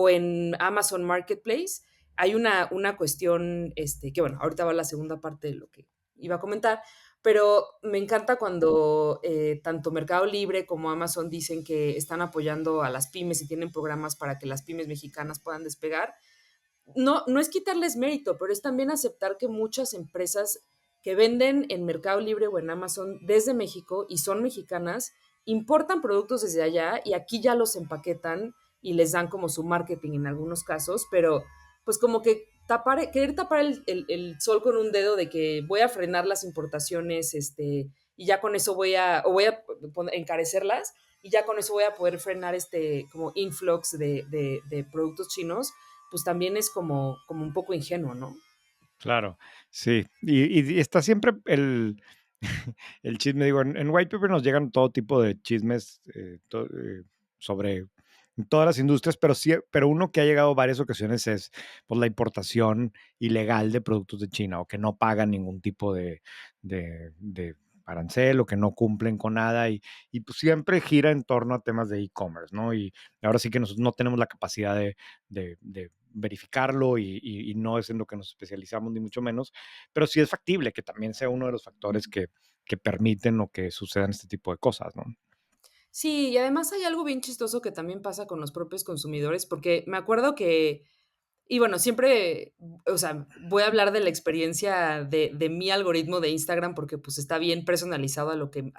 en Amazon Marketplace. Hay una cuestión que, bueno, ahorita va la segunda parte de lo que iba a comentar, pero me encanta cuando tanto Mercado Libre como Amazon dicen que están apoyando a las pymes y tienen programas para que las pymes mexicanas puedan despegar. No es quitarles mérito, pero es también aceptar que muchas empresas que venden en Mercado Libre o en Amazon desde México y son mexicanas, importan productos desde allá y aquí ya los empaquetan y les dan como su marketing en algunos casos, pero pues como que querer tapar el sol con un dedo de que voy a frenar las importaciones, y ya con eso voy a encarecerlas, y ya con eso voy a poder frenar como influx de productos chinos, pues también es como un poco ingenuo, ¿no? Claro, sí. Y está siempre el chisme, digo, en White Paper nos llegan todo tipo de chismes, sobre todas las industrias, pero sí, pero uno que ha llegado varias ocasiones es, pues, la importación ilegal de productos de China, o que no pagan ningún tipo de arancel, o que no cumplen con nada, y pues siempre gira en torno a temas de e-commerce, ¿no? Y ahora sí que nosotros no tenemos la capacidad de verificarlo, y no es en lo que nos especializamos, ni mucho menos, pero sí es factible que también sea uno de los factores que permiten o que sucedan este tipo de cosas, ¿no? Sí, y además hay algo bien chistoso que también pasa con los propios consumidores, porque me acuerdo que, y bueno, siempre, o sea, voy a hablar de la experiencia de mi algoritmo de Instagram, porque pues está bien personalizado a lo que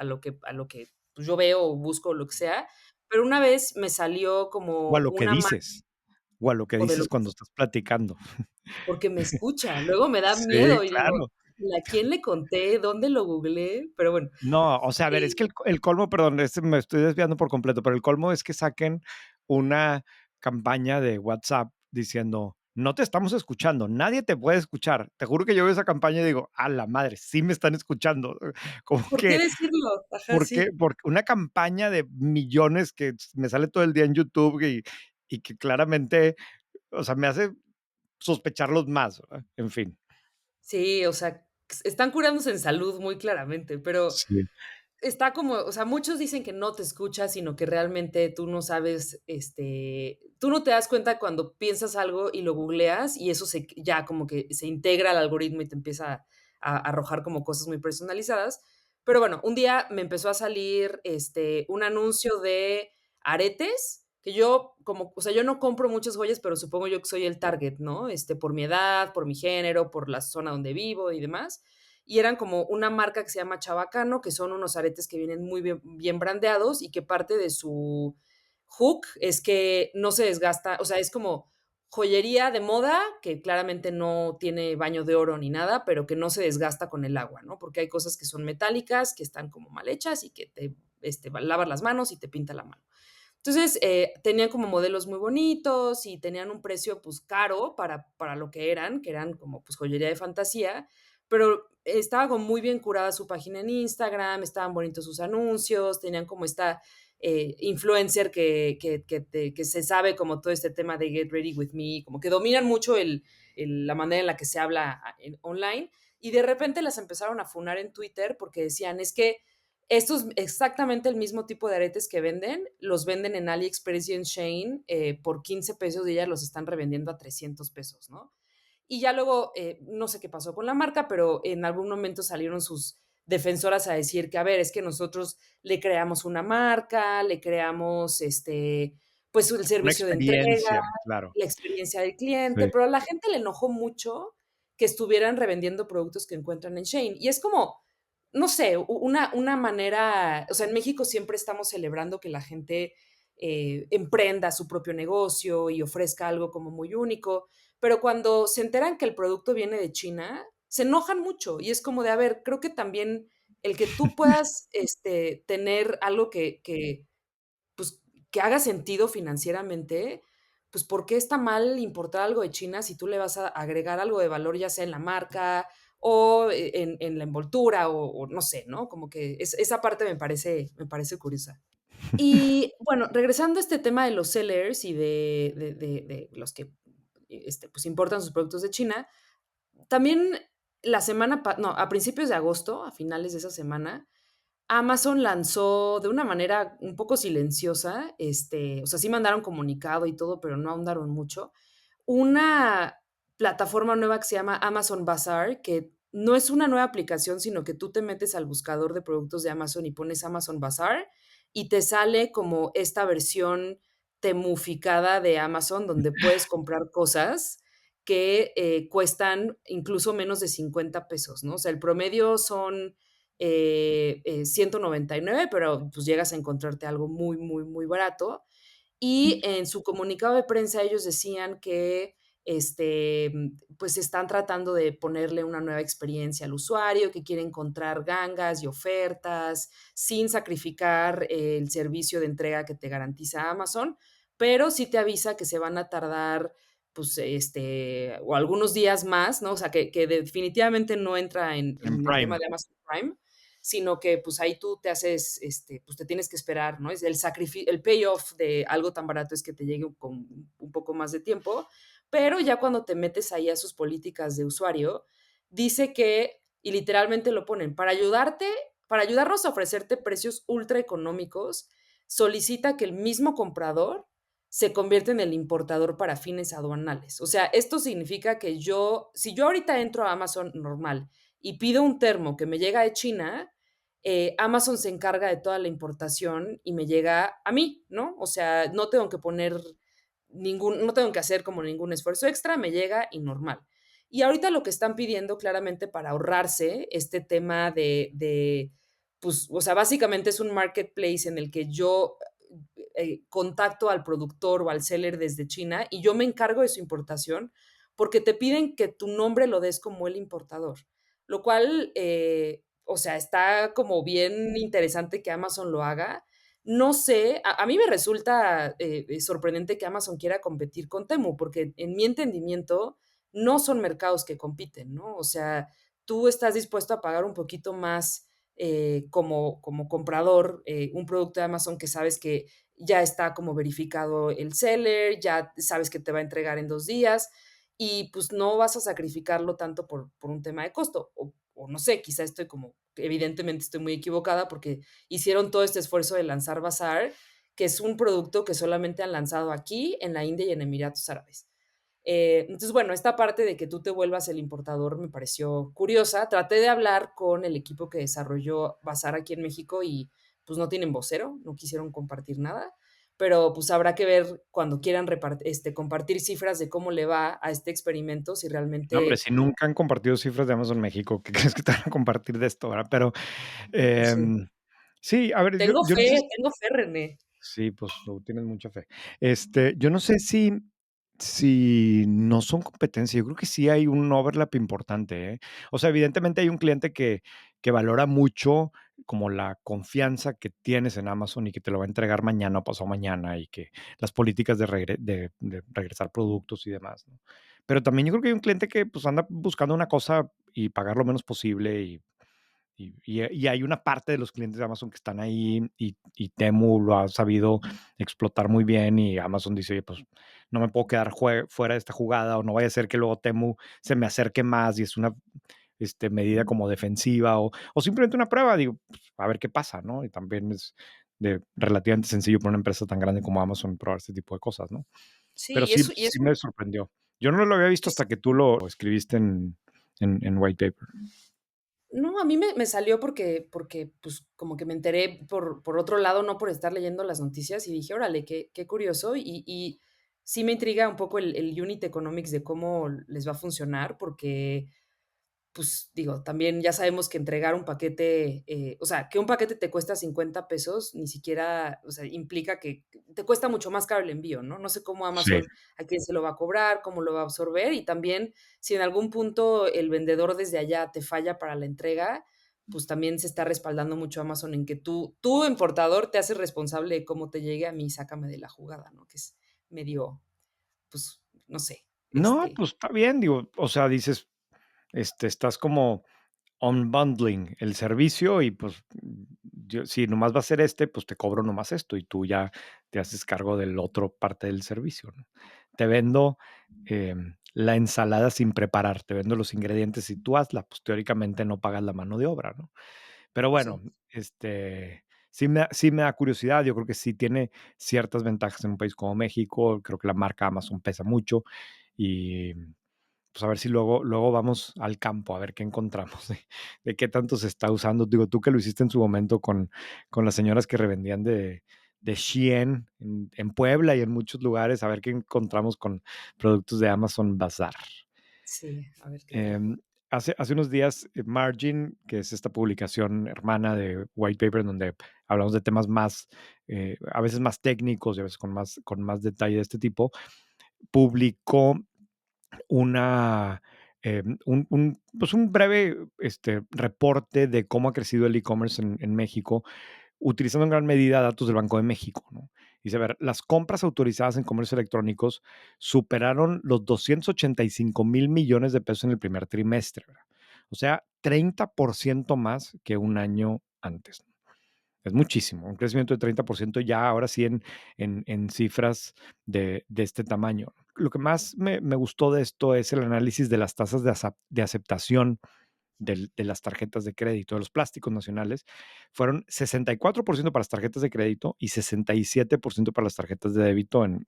pues, yo veo o busco o lo que sea, pero una vez me salió O a como lo que una marca dices, o a lo que o de lo dices que cuando estás platicando. porque me escucha. Luego me da Sí, miedo y digo, claro. ¿a quién le conté? ¿Dónde lo googleé? Pero bueno, No, o sea, a ver, es que el colmo, perdón, me estoy desviando por completo, pero el colmo es que saquen una campaña de WhatsApp diciendo: "No te estamos escuchando, nadie te puede escuchar". Te juro que yo veo esa campaña y digo: "A la madre, sí me están escuchando". Como ¿por qué que, decirlo? Ajá, ¿por qué? sí. Porque una campaña de millones que me sale todo el día en YouTube, y que claramente, o sea, me hace sospecharlos más, ¿verdad? En fin. Sí, o sea, están curándose en salud muy claramente, pero Sí. está como, o sea, muchos dicen que no te escuchas, sino que realmente tú no sabes, tú no te das cuenta cuando piensas algo y lo googleas y eso ya como que se integra al algoritmo y te empieza a arrojar como cosas muy personalizadas. Pero bueno, un día me empezó a salir un anuncio de aretes, que yo como, o sea, yo no compro muchas joyas, pero supongo yo que soy el target, ¿no? Por mi edad, por mi género, por la zona donde vivo y demás, y eran como una marca que se llama Chabacano, que son unos aretes que vienen muy bien brandeados y que parte de su hook es que no se desgasta, o sea, es como joyería de moda que claramente no tiene baño de oro ni nada, pero que no se desgasta con el agua, ¿no? Porque hay cosas que son metálicas, que están como mal hechas y que te lavas las manos y te pinta la mano. Entonces, tenían como modelos muy bonitos y tenían un precio, pues, caro para lo que eran como, pues, joyería de fantasía, pero estaba como muy bien curada su página en Instagram, estaban bonitos sus anuncios, tenían como esta, influencer que se sabe como todo este tema de Get Ready With Me, como que dominan mucho la manera en la que se habla online, y de repente las empezaron a funar en Twitter porque decían: "Es que estos exactamente el mismo tipo de aretes que venden, los venden en AliExpress y en Shein por 15 pesos y ellas los están revendiendo a 300 pesos, ¿no? Y ya luego, no sé qué pasó con la marca, pero en algún momento salieron sus defensoras a decir que, a ver, es que nosotros le creamos una marca, le creamos pues el Una servicio de entrega, experiencia, claro. la experiencia del cliente, Sí. pero a la gente le enojó mucho que estuvieran revendiendo productos que encuentran en Shein. Y es como, no sé, una manera, o sea, en México siempre estamos celebrando que la gente emprenda su propio negocio y ofrezca algo como muy único, pero cuando se enteran que el producto viene de China, se enojan mucho y es como de, a ver, creo que también el que tú puedas tener algo pues, que haga sentido financieramente, pues, ¿por qué está mal importar algo de China si tú le vas a agregar algo de valor, ya sea en la marca o en la envoltura o no sé, ¿no? Como que esa parte me parece curiosa. Y bueno, regresando a este tema de los sellers y de los que pues importan sus productos de China, también no, a principios de agosto, a finales de esa semana, Amazon lanzó de una manera un poco silenciosa, o sea, sí mandaron comunicado y todo, pero no ahondaron mucho, una plataforma nueva que se llama Amazon Bazaar, que no es una nueva aplicación, sino que tú te metes al buscador de productos de Amazon y pones Amazon Bazaar y te sale como esta versión temuficada de Amazon, donde puedes comprar cosas que cuestan incluso menos de 50 pesos, ¿no? O sea, el promedio son 199, pero pues llegas a encontrarte algo muy, muy, muy barato. Y en su comunicado de prensa ellos decían que pues están tratando de ponerle una nueva experiencia al usuario, que quiere encontrar gangas y ofertas sin sacrificar el servicio de entrega que te garantiza Amazon, pero sí te avisa que se van a tardar pues, o algunos días más, ¿no? O sea, que definitivamente no entra En en el tema Prime. de Amazon Prime, sino que pues ahí tú te haces, pues te tienes que esperar, ¿no? Es el payoff de algo tan barato es que te llegue con un poco más de tiempo, pero ya cuando te metes ahí a sus políticas de usuario, dice que, y literalmente lo ponen, para ayudarnos a ofrecerte precios ultra económicos, solicita que el mismo comprador se convierta en el importador para fines aduanales. O sea, esto significa que si yo ahorita entro a Amazon normal y pido un termo que me llega de China, Amazon se encarga de toda la importación y me llega a mí, ¿no? O sea, no tengo que poner no tengo que hacer como ningún esfuerzo extra, me llega y normal. Y ahorita lo que están pidiendo claramente para ahorrarse este tema pues, o sea, básicamente es un marketplace en el que yo contacto al productor o al seller desde China y yo me encargo de su importación porque te piden que tu nombre lo des como el importador, lo cual, o sea, está como bien interesante que Amazon lo haga. No sé, a mí me resulta sorprendente que Amazon quiera competir con Temu, porque en mi entendimiento no son mercados que compiten, ¿no? O sea, tú estás dispuesto a pagar un poquito más como comprador un producto de Amazon que sabes que ya está como verificado el seller, ya sabes que te va a entregar en 2 días y pues no vas a sacrificarlo tanto por un tema de costo. O no sé, quizá estoy como, evidentemente estoy muy equivocada porque hicieron todo este esfuerzo de lanzar Bazaar, que es un producto que solamente han lanzado aquí, en la India y en Emiratos Árabes. Entonces, bueno, esta parte de que tú te vuelvas el importador me pareció curiosa. Traté de hablar con el equipo que desarrolló Bazar aquí en México y pues no tienen vocero, no quisieron compartir nada, pero pues habrá que ver cuando quieran compartir cifras de cómo le va a este experimento, si No, hombre, realmente, si nunca han compartido cifras de Amazon México, ¿qué crees que te van a compartir de esto, verdad? Pero, pues sí. sí, a ver, yo no sé. Tengo fe, René. Sí, pues tú tienes mucha fe. Yo no sé si no son competencia, yo creo que sí hay un overlap importante, ¿eh? O sea, evidentemente hay un cliente que valora mucho como la confianza que tienes en Amazon y que te lo va a entregar mañana o pasado mañana y que las políticas de regresar productos y demás, ¿no? Pero también yo creo que hay un cliente que, pues, anda buscando una cosa y pagar lo menos posible y hay una parte de los clientes de Amazon que están ahí y Temu lo ha sabido explotar muy bien y Amazon dice, oye, pues no me puedo quedar fuera de esta jugada o no vaya a ser que luego Temu se me acerque más y es una medida como defensiva o simplemente una prueba, digo, pues, a ver qué pasa, ¿no? Y también es relativamente sencillo para una empresa tan grande como Amazon probar este tipo de cosas, ¿no? Pero Sí, sí, y sí eso, me sorprendió. Yo no lo había visto hasta que tú lo escribiste en White Paper. no, a mí me salió porque, pues, como que me enteré por otro lado, no por estar leyendo las noticias, y dije: "Órale, qué curioso", y sí me intriga un poco el unit economics de cómo les va a funcionar, porque pues digo, también ya sabemos que entregar un paquete, o sea, que un paquete te cuesta 50 pesos, ni siquiera, o sea, implica que te cuesta mucho más caro el envío, ¿no? No sé cómo Sí. Amazon, a quién se lo va a cobrar, cómo lo va a absorber y también si en algún punto el vendedor desde allá te falla para la entrega, pues también se está respaldando mucho Amazon en que tú importador, te haces responsable de cómo te llegue a mí, sácame de la jugada, ¿no? Que es medio, pues, no sé, No, pues está bien, digo, o sea, dices, estás como unbundling el servicio y pues yo, si nomás va a ser pues te cobro nomás esto y tú ya te haces cargo del otro parte del servicio, ¿no? Te vendo la ensalada sin preparar, te vendo los ingredientes y tú hazla, pues teóricamente no pagas la mano de obra, ¿no? Pero pues bueno, sí. sí me da curiosidad, yo creo que sí tiene ciertas ventajas en un país como México, creo que la marca Amazon pesa mucho y pues a ver si luego vamos al campo a ver qué encontramos, de qué tanto se está usando. Digo, tú que lo hiciste en su momento con las señoras que revendían de Shein en Puebla y en muchos lugares, a ver qué encontramos con productos de Amazon Bazar. Sí, a ver qué Em, tal. hace unos días, Margin, que es esta publicación hermana de White Paper, en donde hablamos de temas más, a veces más técnicos y a veces con más detalle de este tipo, publicó una, pues un breve reporte de cómo ha crecido el e-commerce en México, utilizando en gran medida datos del Banco de México, ¿no? Dice, a ver, las compras autorizadas en comercios electrónicos superaron los 285,000 millones de pesos en el primer trimestre, ¿verdad? O sea, 30% más que un año antes. Es muchísimo, un crecimiento de 30% ya ahora sí en cifras de este tamaño. Lo que más me gustó de esto es el análisis de las tasas de aceptación de las tarjetas de crédito, de los plásticos nacionales. Fueron 64% para las tarjetas de crédito y 67% para las tarjetas de débito en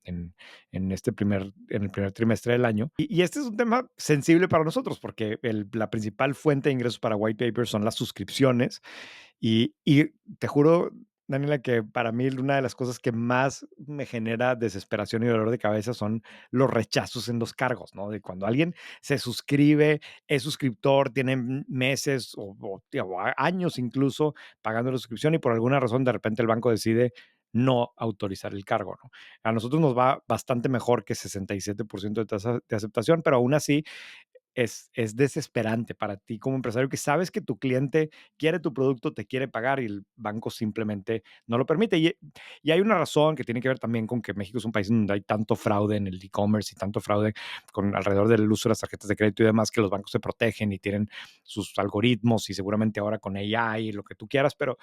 el primer trimestre del año. Y este es un tema sensible para nosotros porque la principal fuente de ingresos para White Paper son las suscripciones y te juro, Daniela, que para mí una de las cosas que más me genera desesperación y dolor de cabeza son los rechazos en los cargos, ¿no? De cuando alguien se suscribe, es suscriptor, tiene meses o años incluso pagando la suscripción y por alguna razón de repente el banco decide no autorizar el cargo, ¿no? A nosotros nos va bastante mejor que 67% de tasa de aceptación, pero aún así es desesperante para ti como empresario que sabes que tu cliente quiere tu producto, te quiere pagar y el banco simplemente no lo permite. Y hay una razón que tiene que ver también con que México es un país donde hay tanto fraude en el e-commerce y tanto fraude con alrededor del uso de las tarjetas de crédito y demás, que los bancos se protegen y tienen sus algoritmos y seguramente ahora con AI y lo que tú quieras, pero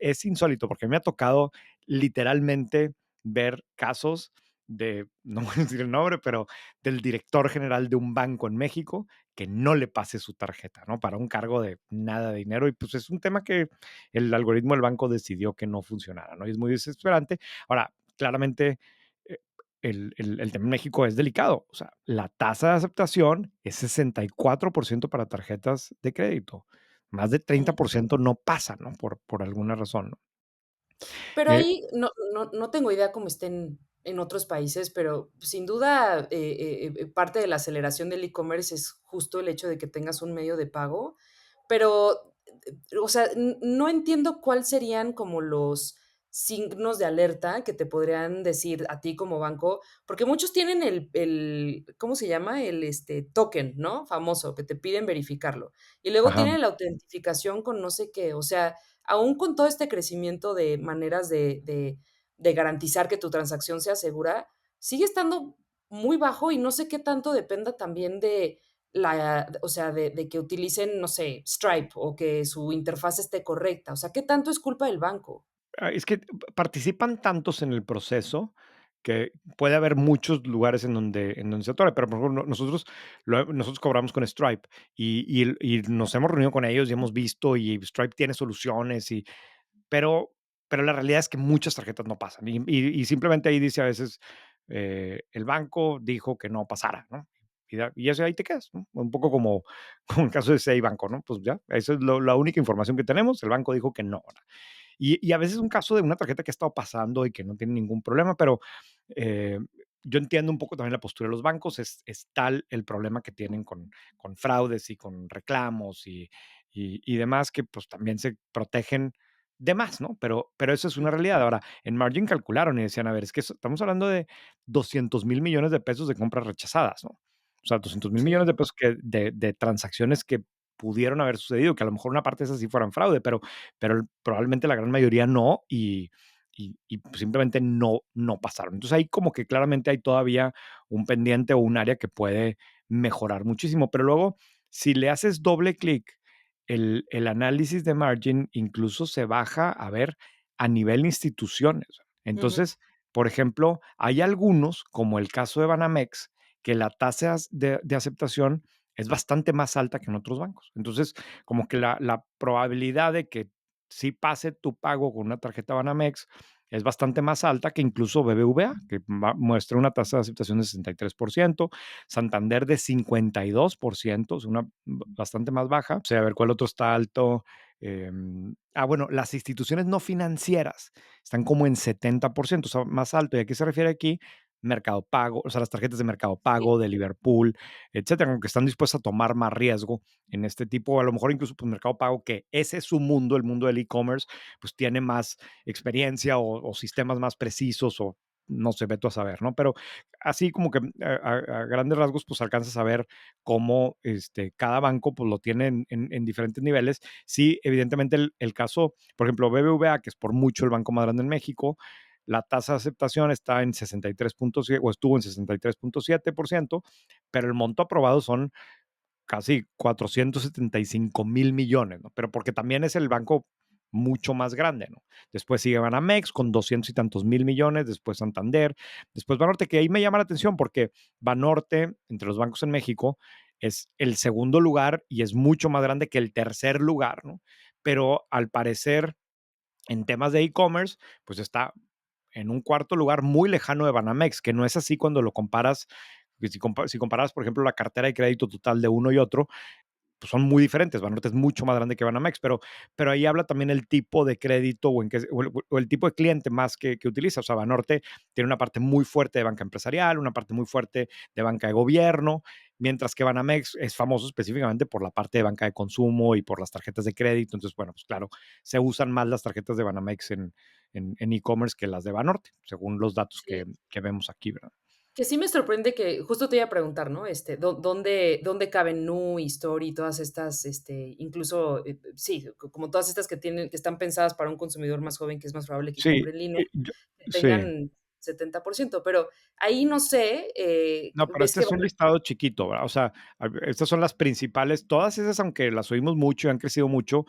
es insólito porque me ha tocado literalmente ver casos de, no voy a decir el nombre, pero del director general de un banco en México que no le pase su tarjeta, ¿no? Para un cargo de nada de dinero. Y pues es un tema que el algoritmo del banco decidió que no funcionara, ¿no? Y es muy desesperante. Ahora, claramente, eh, el tema en México es delicado. O sea, la tasa de aceptación es 64% para tarjetas de crédito. Más de Ujú. 30% no pasa, ¿no? Por alguna razón, ¿no? Pero Eh, ahí no tengo idea cómo estén en otros países, pero sin duda, parte de la aceleración del e-commerce es justo el hecho de que tengas un medio de pago, pero, o sea, no entiendo cuál serían como los signos de alerta que te podrían decir a ti como banco, porque muchos tienen ¿cómo se llama? Token, ¿no? Famoso, que te piden verificarlo. Y luego ajá. tienen la autentificación con no sé qué, o sea, aún con todo este crecimiento de maneras de garantizar que tu transacción sea segura, sigue estando muy bajo y no sé qué tanto dependa también de o sea, de que utilicen, no sé, Stripe o que su interfaz esté correcta. O sea, ¿qué tanto es culpa del banco? Es que participan tantos en el proceso que puede haber muchos lugares en donde se atore, pero por ejemplo, nosotros cobramos con Stripe y nos hemos reunido con ellos y hemos visto y Stripe tiene soluciones pero pero la realidad es que muchas tarjetas no pasan y simplemente ahí dice a veces, el banco dijo que no pasara, ¿no? Y eso ahí te quedas, ¿no? Un poco como como el caso de Sei Banco, ¿no? Pues ya, esa es la única información que tenemos, el banco dijo que no. Y a veces es un caso de una tarjeta que ha estado pasando y que no tiene ningún problema, pero eh, yo entiendo un poco también la postura de los bancos. Es tal el problema que tienen con fraudes y con reclamos y demás que pues también se protegen de más, ¿no? Pero eso es una realidad. Ahora, en Margin calcularon y decían, a ver, es que estamos hablando de 200,000 millones de pesos de compras rechazadas, ¿no? O sea, 200,000 millones Sí. de pesos de transacciones que pudieron haber sucedido, que a lo mejor una parte de esas sí fueran fraude, pero probablemente la gran mayoría no y pues simplemente no pasaron. Entonces ahí como que claramente hay todavía un pendiente o un área que puede mejorar muchísimo, pero luego si le haces doble clic, el análisis de margin incluso se baja a ver a nivel instituciones. Ujú. Entonces, por ejemplo, hay algunos, como el caso de Banamex, que la tasa de aceptación es bastante más alta que en otros bancos. Entonces, como que la probabilidad de que sí pase tu pago con una tarjeta Banamex es bastante más alta que incluso BBVA, que muestra una tasa de aceptación de 63%, Santander de 52%, es una bastante más baja. O sea, a ver cuál otro está alto. Bueno, las instituciones no financieras están como en 70%, o sea, más alto. ¿Y a qué se refiere aquí? Mercado Pago, o sea, las tarjetas de Mercado Sí, Pago, de Liverpool, etcétera, aunque están dispuestas a tomar más riesgo en este tipo, a lo mejor incluso pues Mercado Pago, que ese es su mundo, el mundo del e-commerce, pues tiene más experiencia o sistemas más precisos o no sé, veto a saber, ¿no? Pero así como que a grandes rasgos, pues alcanzas a ver cómo cada banco pues lo tiene en diferentes niveles. Sí, evidentemente el caso, por ejemplo, BBVA, que es por mucho el banco más grande en México, la tasa de aceptación está en 63.7 o estuvo en 63.7%, pero el monto aprobado son casi 475,000 millones, ¿no? Pero porque también es el banco mucho más grande, ¿no? Después sigue Banamex con 200 y tantos mil millones, después Santander, después Banorte, que ahí me llama la atención porque Banorte, entre los bancos en México, es el segundo lugar y es mucho más grande que el tercer lugar, ¿no? Pero al parecer, en temas de e-commerce, pues está en un cuarto lugar muy lejano de Banamex, que no es así cuando lo comparas, que si comparas, por ejemplo, la cartera de crédito total de uno y otro, pues son muy diferentes. Banorte es mucho más grande que Banamex, pero ahí habla también el tipo de crédito o el tipo de cliente más que utiliza. O sea, Banorte tiene una parte muy fuerte de banca empresarial, una parte muy fuerte de banca de gobierno, mientras que Banamex es famoso específicamente por la parte de banca de consumo y por las tarjetas de crédito. Entonces, bueno, pues claro, se usan más las tarjetas de Banamex en e-commerce que las de Banorte, según los datos sí. que vemos aquí, ¿verdad? Que sí me sorprende que justo te iba a preguntar, ¿no? ¿Dónde caben Nu, Story, todas estas, incluso, sí, como todas estas que están pensadas para un consumidor más joven, que es más probable que Sí, compre en línea, que sí. tengan 70%, pero ahí no sé, No, pero ves este que es van un listado chiquito, ¿verdad? O sea, estas son las principales, todas esas, aunque las oímos mucho y han crecido mucho,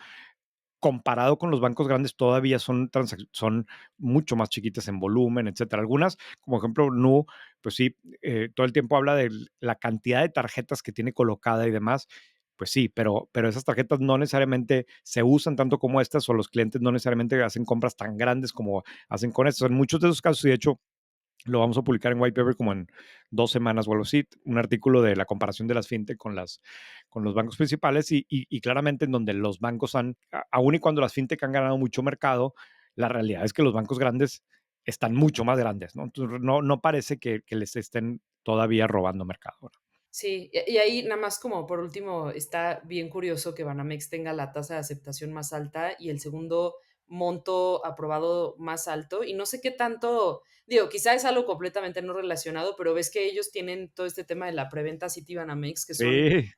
comparado con los bancos grandes, todavía son mucho más chiquitas en volumen, etcétera. Algunas, como ejemplo, Nu, pues sí, todo el tiempo habla de la cantidad de tarjetas que tiene colocada y demás. Pues sí, pero esas tarjetas no necesariamente se usan tanto como estas, o los clientes no necesariamente hacen compras tan grandes como hacen con estas. En muchos de esos casos, y de hecho, lo vamos a publicar en White Paper como en 2 semanas o algo así, un artículo de la comparación de las fintech con los bancos principales y claramente en donde los bancos aun y cuando las fintech han ganado mucho mercado, la realidad es que los bancos grandes están mucho más grandes, ¿no? Entonces no parece que les estén todavía robando mercado, ¿no? sí, y ahí nada más como por último, está bien curioso que Banamex tenga la tasa de aceptación más alta y el segundo monto aprobado más alto, y no sé qué tanto, digo, quizá es algo completamente no relacionado, pero ves que ellos tienen todo este tema de la preventa City Banamex, que son Sí,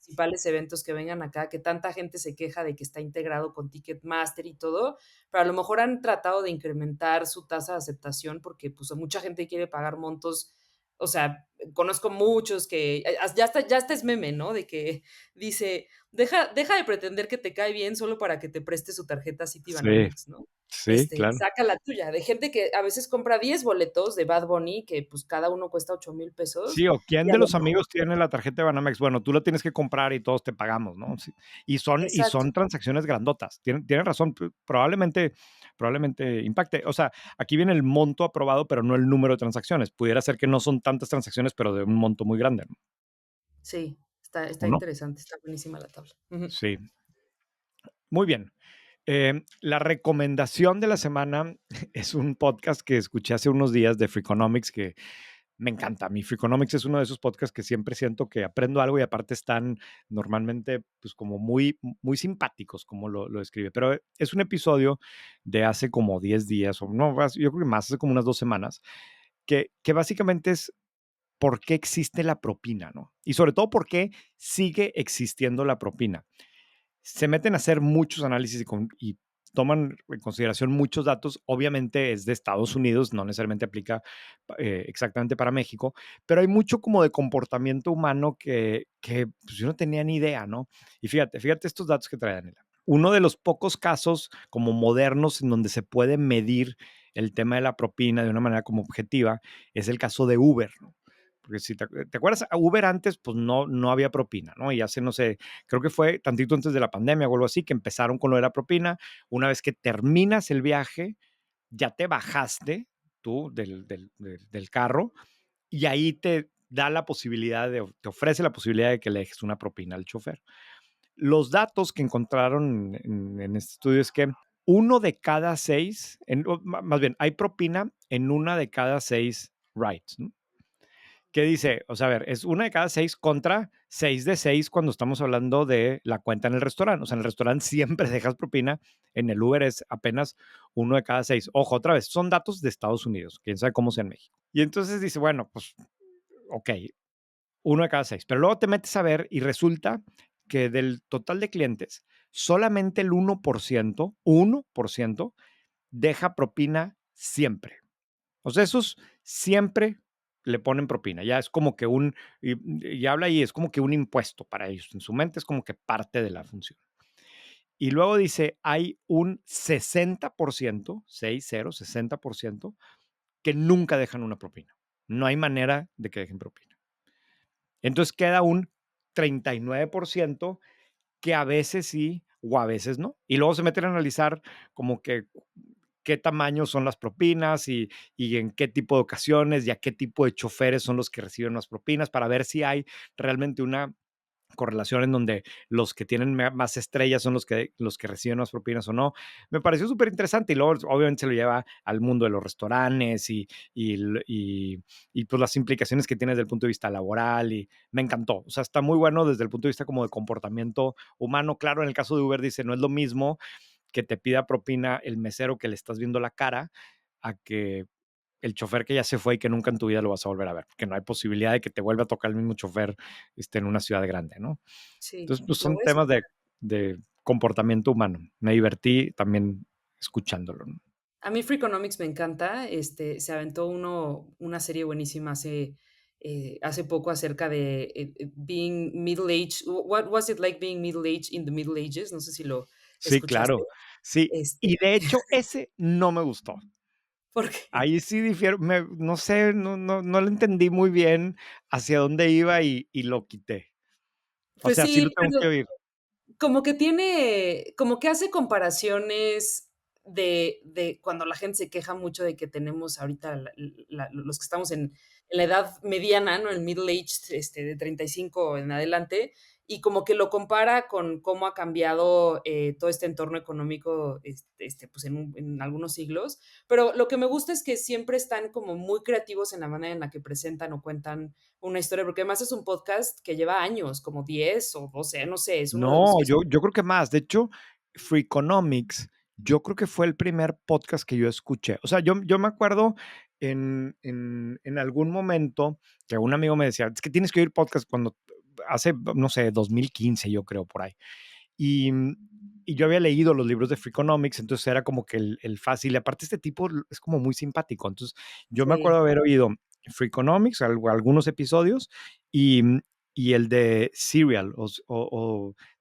principales eventos que vengan acá, que tanta gente se queja de que está integrado con Ticketmaster y todo, pero a lo mejor han tratado de incrementar su tasa de aceptación porque pues mucha gente quiere pagar montos, o sea, conozco muchos que ya está es meme, ¿no? De que dice, deja de pretender que te cae bien solo para que te preste su tarjeta sí, Citibanamex, ¿no? sí, claro. Saca la tuya, de gente que a veces compra 10 boletos de Bad Bunny, que pues cada uno cuesta 8,000 pesos, Sí, o quién y a de lo los mejor, amigos tiene la tarjeta de Banamex. Bueno, tú la tienes que comprar y todos te pagamos, ¿no? Sí. Y exacto. son transacciones grandotas. Tienen razón, probablemente impacte. O sea, aquí viene el monto aprobado, pero no el número de transacciones. Pudiera ser que no son tantas transacciones, pero de un monto muy grande, ¿no? Sí, está ¿O no? interesante, está buenísima la tabla. Ujú. Sí. Muy bien. La recomendación de la semana es un podcast que escuché hace unos días de Freakonomics que me encanta. Mi Freakonomics es uno de esos podcasts que siempre siento que aprendo algo y aparte están normalmente pues como muy simpáticos como lo escribe. Pero es un episodio de hace como 10 días o no, yo creo que más, hace como unas 2 semanas, que básicamente es por qué existe la propina, ¿no? Y sobre todo por qué sigue existiendo la propina. Se meten a hacer muchos análisis y toman en consideración muchos datos. Obviamente es de Estados Unidos, no necesariamente aplica exactamente para México, pero hay mucho como de comportamiento humano que pues, yo no tenía ni idea, ¿no? Y fíjate estos datos que trae Daniela. Uno de los pocos casos como modernos en donde se puede medir el tema de la propina de una manera como objetiva es el caso de Uber, ¿no? Porque si te acuerdas, a Uber antes pues no había propina, ¿no? Y hace, no sé, creo que fue tantito antes de la pandemia o algo así, que empezaron con lo de la propina. Una vez que terminas el viaje, ya te bajaste tú del carro y ahí te da la posibilidad te ofrece la posibilidad de que le dejes una propina al chofer. Los datos que encontraron en este estudio es que uno de cada seis, más bien, hay propina en una de cada seis rights, ¿no? ¿Qué dice? O sea, a ver, es una de cada 6 contra 6 de 6 cuando estamos hablando de la cuenta en el restaurante. O sea, en el restaurante siempre dejas propina, en el Uber es apenas uno de cada 6. Ojo, otra vez, son datos de Estados Unidos, quién sabe cómo sea en México. Y entonces dice, bueno, pues, ok, uno de cada 6. Pero luego te metes a ver y resulta que del total de clientes, solamente el 1% deja propina siempre. O sea, esos siempre le ponen propina. Ya es como que y habla ahí, es como que un impuesto para ellos. En su mente es como que parte de la función. Y luego dice, hay un 60%, 60, 60%, que nunca dejan una propina. No hay manera de que dejen propina. Entonces queda un 39% que a veces sí o a veces no. Y luego se meten a analizar como que qué tamaño son las propinas y en qué tipo de ocasiones y a qué tipo de choferes son los que reciben las propinas para ver si hay realmente una correlación en donde los que tienen más estrellas son los que reciben más propinas o no. Me pareció súper interesante y luego obviamente se lo lleva al mundo de los restaurantes y pues las implicaciones que tiene desde el punto de vista laboral y me encantó. O sea, está muy bueno desde el punto de vista como de comportamiento humano. Claro, en el caso de Uber dice, no es lo mismo que te pida propina el mesero que le estás viendo la cara a que el chofer que ya se fue y que nunca en tu vida lo vas a volver a ver, porque no hay posibilidad de que te vuelva a tocar el mismo chofer en una ciudad grande, ¿no? Sí, Entonces, pues lo son voy a temas seguir. de comportamiento humano. Me divertí también escuchándolo, ¿no? A mí Freakonomics me encanta, se aventó una serie buenísima hace poco acerca de, being middle aged, what was it like being middle aged in the Middle Ages? No sé si lo Sí, escuchaste, claro. Sí, este, y de hecho ese no me gustó. porque Ahí sí difiero, no sé, no lo entendí muy bien hacia dónde iba y lo quité. O pues sea, sí lo sí, tengo pero que oír. como que hace comparaciones de cuando la gente se queja mucho de que tenemos ahorita los que estamos en la edad mediana, ¿no? El middle age, de 35 en adelante, y como que lo compara con cómo ha cambiado todo este entorno económico, pues en algunos siglos. Pero lo que me gusta es que siempre están como muy creativos en la manera en la que presentan o cuentan una historia, porque además es un podcast que lleva años, como 10 o 12, no sé, es uno de los No, que yo creo que más. De hecho, Freakonomics, yo creo que fue el primer podcast que yo escuché. O sea, yo me acuerdo en algún momento que un amigo me decía: "Es que tienes que oír podcast", cuando hace, no sé, 2015, yo creo, por ahí. Y, y yo había leído los libros de Freakonomics, entonces era como que el fácil. Y aparte, este tipo es como muy simpático. Entonces, yo me acuerdo sí, haber oído Freakonomics, algunos episodios, y, y el de Serial.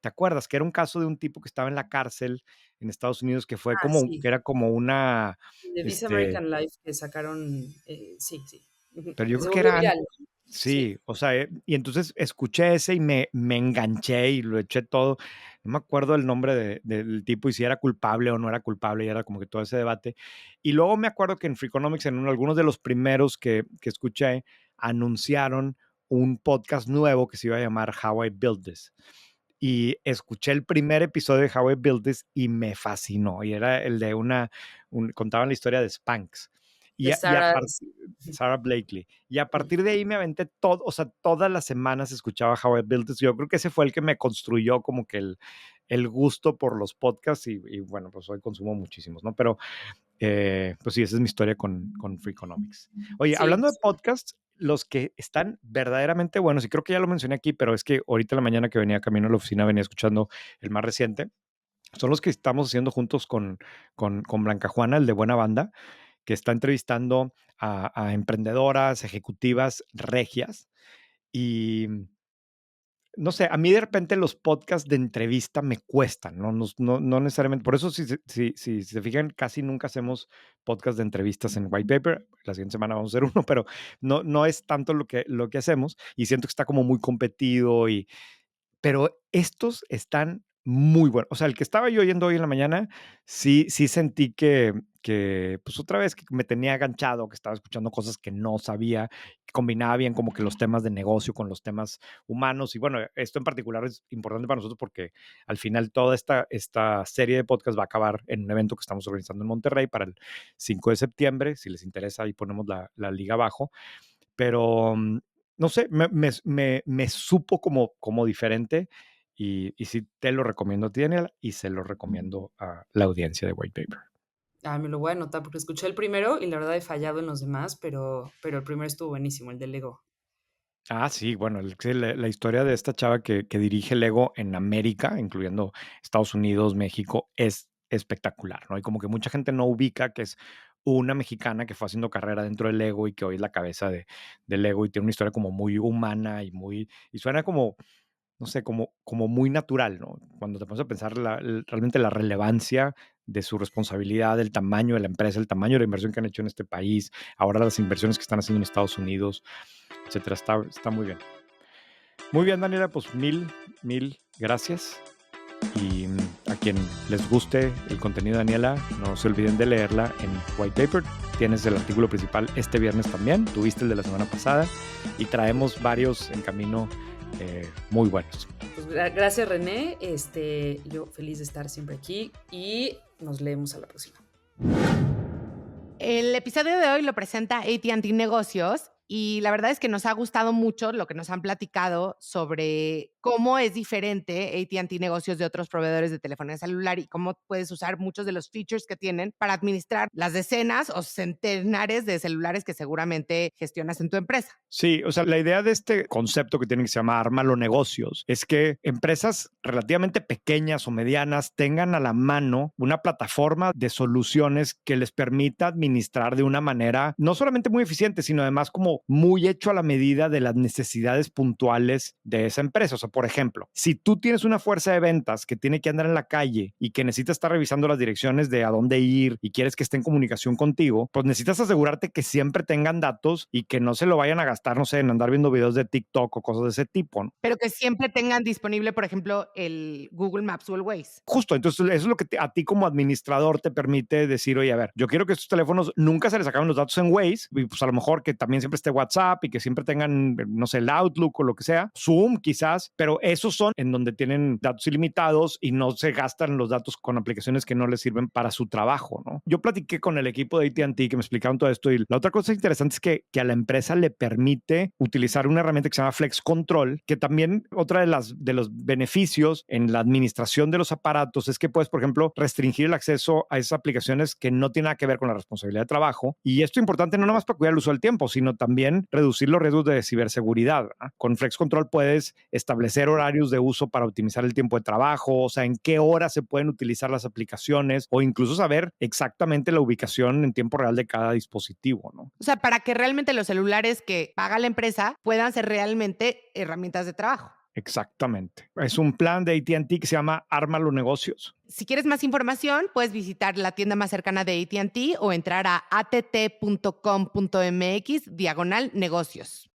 ¿Te acuerdas? Que era un caso de un tipo que estaba en la cárcel en Estados Unidos, que fue como, sí, que era como una, de This este, American Life que sacaron, sí, sí, ujú, pero yo que se creo que volvió era viral, sí, sí, o sea, y entonces escuché ese y me enganché y lo eché todo. No me acuerdo el nombre del tipo y si era culpable o no era culpable, y era como que todo ese debate. Y luego me acuerdo que en Freakonomics, algunos de los primeros que escuché, anunciaron un podcast nuevo que se iba a llamar How I Built This. Y escuché el primer episodio de How I Built This y me fascinó. Y era el de contaban la historia de Spanx. Y de a, y a Sarah, par- Sarah Blakely. Y a partir de ahí me aventé todo, o sea, todas las semanas escuchaba How I Built This. Yo creo que ese fue el que me construyó como que el gusto por los podcasts y bueno, pues hoy consumo muchísimos, ¿no? Pero pues sí, esa es mi historia con Freakonomics. Oye, sí, hablando de podcasts, los que están verdaderamente buenos, y creo que ya lo mencioné aquí, pero es que ahorita en la mañana que venía camino a la oficina venía escuchando el más reciente, son los que estamos haciendo juntos con Blanca Juana, el de Buena Banda, que está entrevistando a emprendedoras, ejecutivas regias. Y no sé, a mí de repente los podcasts de entrevista me cuestan, no necesariamente. Por eso, si se fijan, casi nunca hacemos podcast de entrevistas en White Paper. La siguiente semana vamos a hacer uno, pero no es tanto lo que hacemos y siento que está como muy competido pero estos están muy buenos. O sea, el que estaba yo oyendo hoy en la mañana, sí sentí que, pues otra vez que me tenía enganchado, que estaba escuchando cosas que no sabía, que combinaba bien como que los temas de negocio con los temas humanos. Y bueno, esto en particular es importante para nosotros porque al final toda esta serie de podcast va a acabar en un evento que estamos organizando en Monterrey para el 5 de septiembre. Si les interesa, ahí ponemos la liga abajo. Pero no sé, me supo como diferente y sí te lo recomiendo a ti, Daniela, y se lo recomiendo a la audiencia de White Paper. Ah, me lo voy a anotar porque escuché el primero y la verdad he fallado en los demás, pero el primero estuvo buenísimo, el del Lego. Ah, sí, bueno, sí, la historia de esta chava que dirige Lego en América, incluyendo Estados Unidos, México, es espectacular, ¿no? Y como que mucha gente no ubica que es una mexicana que fue haciendo carrera dentro de Lego y que hoy es la cabeza de Lego y tiene una historia como muy humana y suena como, no sé, como muy natural, ¿no? Cuando te pones a pensar realmente la relevancia de su responsabilidad, el tamaño de la empresa, el tamaño de la inversión que han hecho en este país, ahora las inversiones que están haciendo en Estados Unidos, etcétera. Está muy bien. Muy bien, Daniela, pues mil gracias. Y a quien les guste el contenido de Daniela, no se olviden de leerla en White Paper. Tienes el artículo principal este viernes también, tuviste el de la semana pasada y traemos varios en camino muy buenos. Pues gracias, René. Yo feliz de estar siempre aquí y nos leemos a la próxima. El episodio de hoy lo presenta AT&T Negocios y la verdad es que nos ha gustado mucho lo que nos han platicado sobre cómo es diferente AT&T Negocios de otros proveedores de telefonía celular y cómo puedes usar muchos de los features que tienen para administrar las decenas o centenares de celulares que seguramente gestionas en tu empresa. Sí, o sea, la idea de este concepto que tiene que se llama Ármalo Negocios es que empresas relativamente pequeñas o medianas tengan a la mano una plataforma de soluciones que les permita administrar de una manera no solamente muy eficiente, sino además como muy hecho a la medida de las necesidades puntuales de esa empresa. O sea, por ejemplo, si tú tienes una fuerza de ventas que tiene que andar en la calle y que necesita estar revisando las direcciones de a dónde ir y quieres que esté en comunicación contigo, pues necesitas asegurarte que siempre tengan datos y que no se lo vayan a gastar, no sé, en andar viendo videos de TikTok o cosas de ese tipo, ¿no? Pero que siempre tengan disponible, por ejemplo, el Google Maps o el Waze. Justo, entonces eso es lo que a ti como administrador te permite decir, oye, a ver, yo quiero que estos teléfonos nunca se les acaben los datos en Waze y pues a lo mejor que también siempre esté WhatsApp y que siempre tengan, no sé, el Outlook o lo que sea, Zoom quizás, pero esos son en donde tienen datos ilimitados y no se gastan los datos con aplicaciones que no les sirven para su trabajo, ¿no? Yo platiqué con el equipo de AT&T que me explicaron todo esto y la otra cosa interesante es que a la empresa le permite utilizar una herramienta que se llama Flex Control, que también otra de los beneficios en la administración de los aparatos es que puedes, por ejemplo, restringir el acceso a esas aplicaciones que no tienen nada que ver con la responsabilidad de trabajo. Y esto es importante no nada más para cuidar el uso del tiempo, sino también reducir los riesgos de ciberseguridad, ¿verdad? Con Flex Control puedes establecer horarios de uso para optimizar el tiempo de trabajo, o sea, en qué horas se pueden utilizar las aplicaciones o incluso saber exactamente la ubicación en tiempo real de cada dispositivo, ¿no? O sea, para que realmente los celulares que paga la empresa puedan ser realmente herramientas de trabajo. Exactamente. Es un plan de AT&T que se llama Ármalo Negocios. Si quieres más información, puedes visitar la tienda más cercana de AT&T o entrar a att.com.mx/negocios.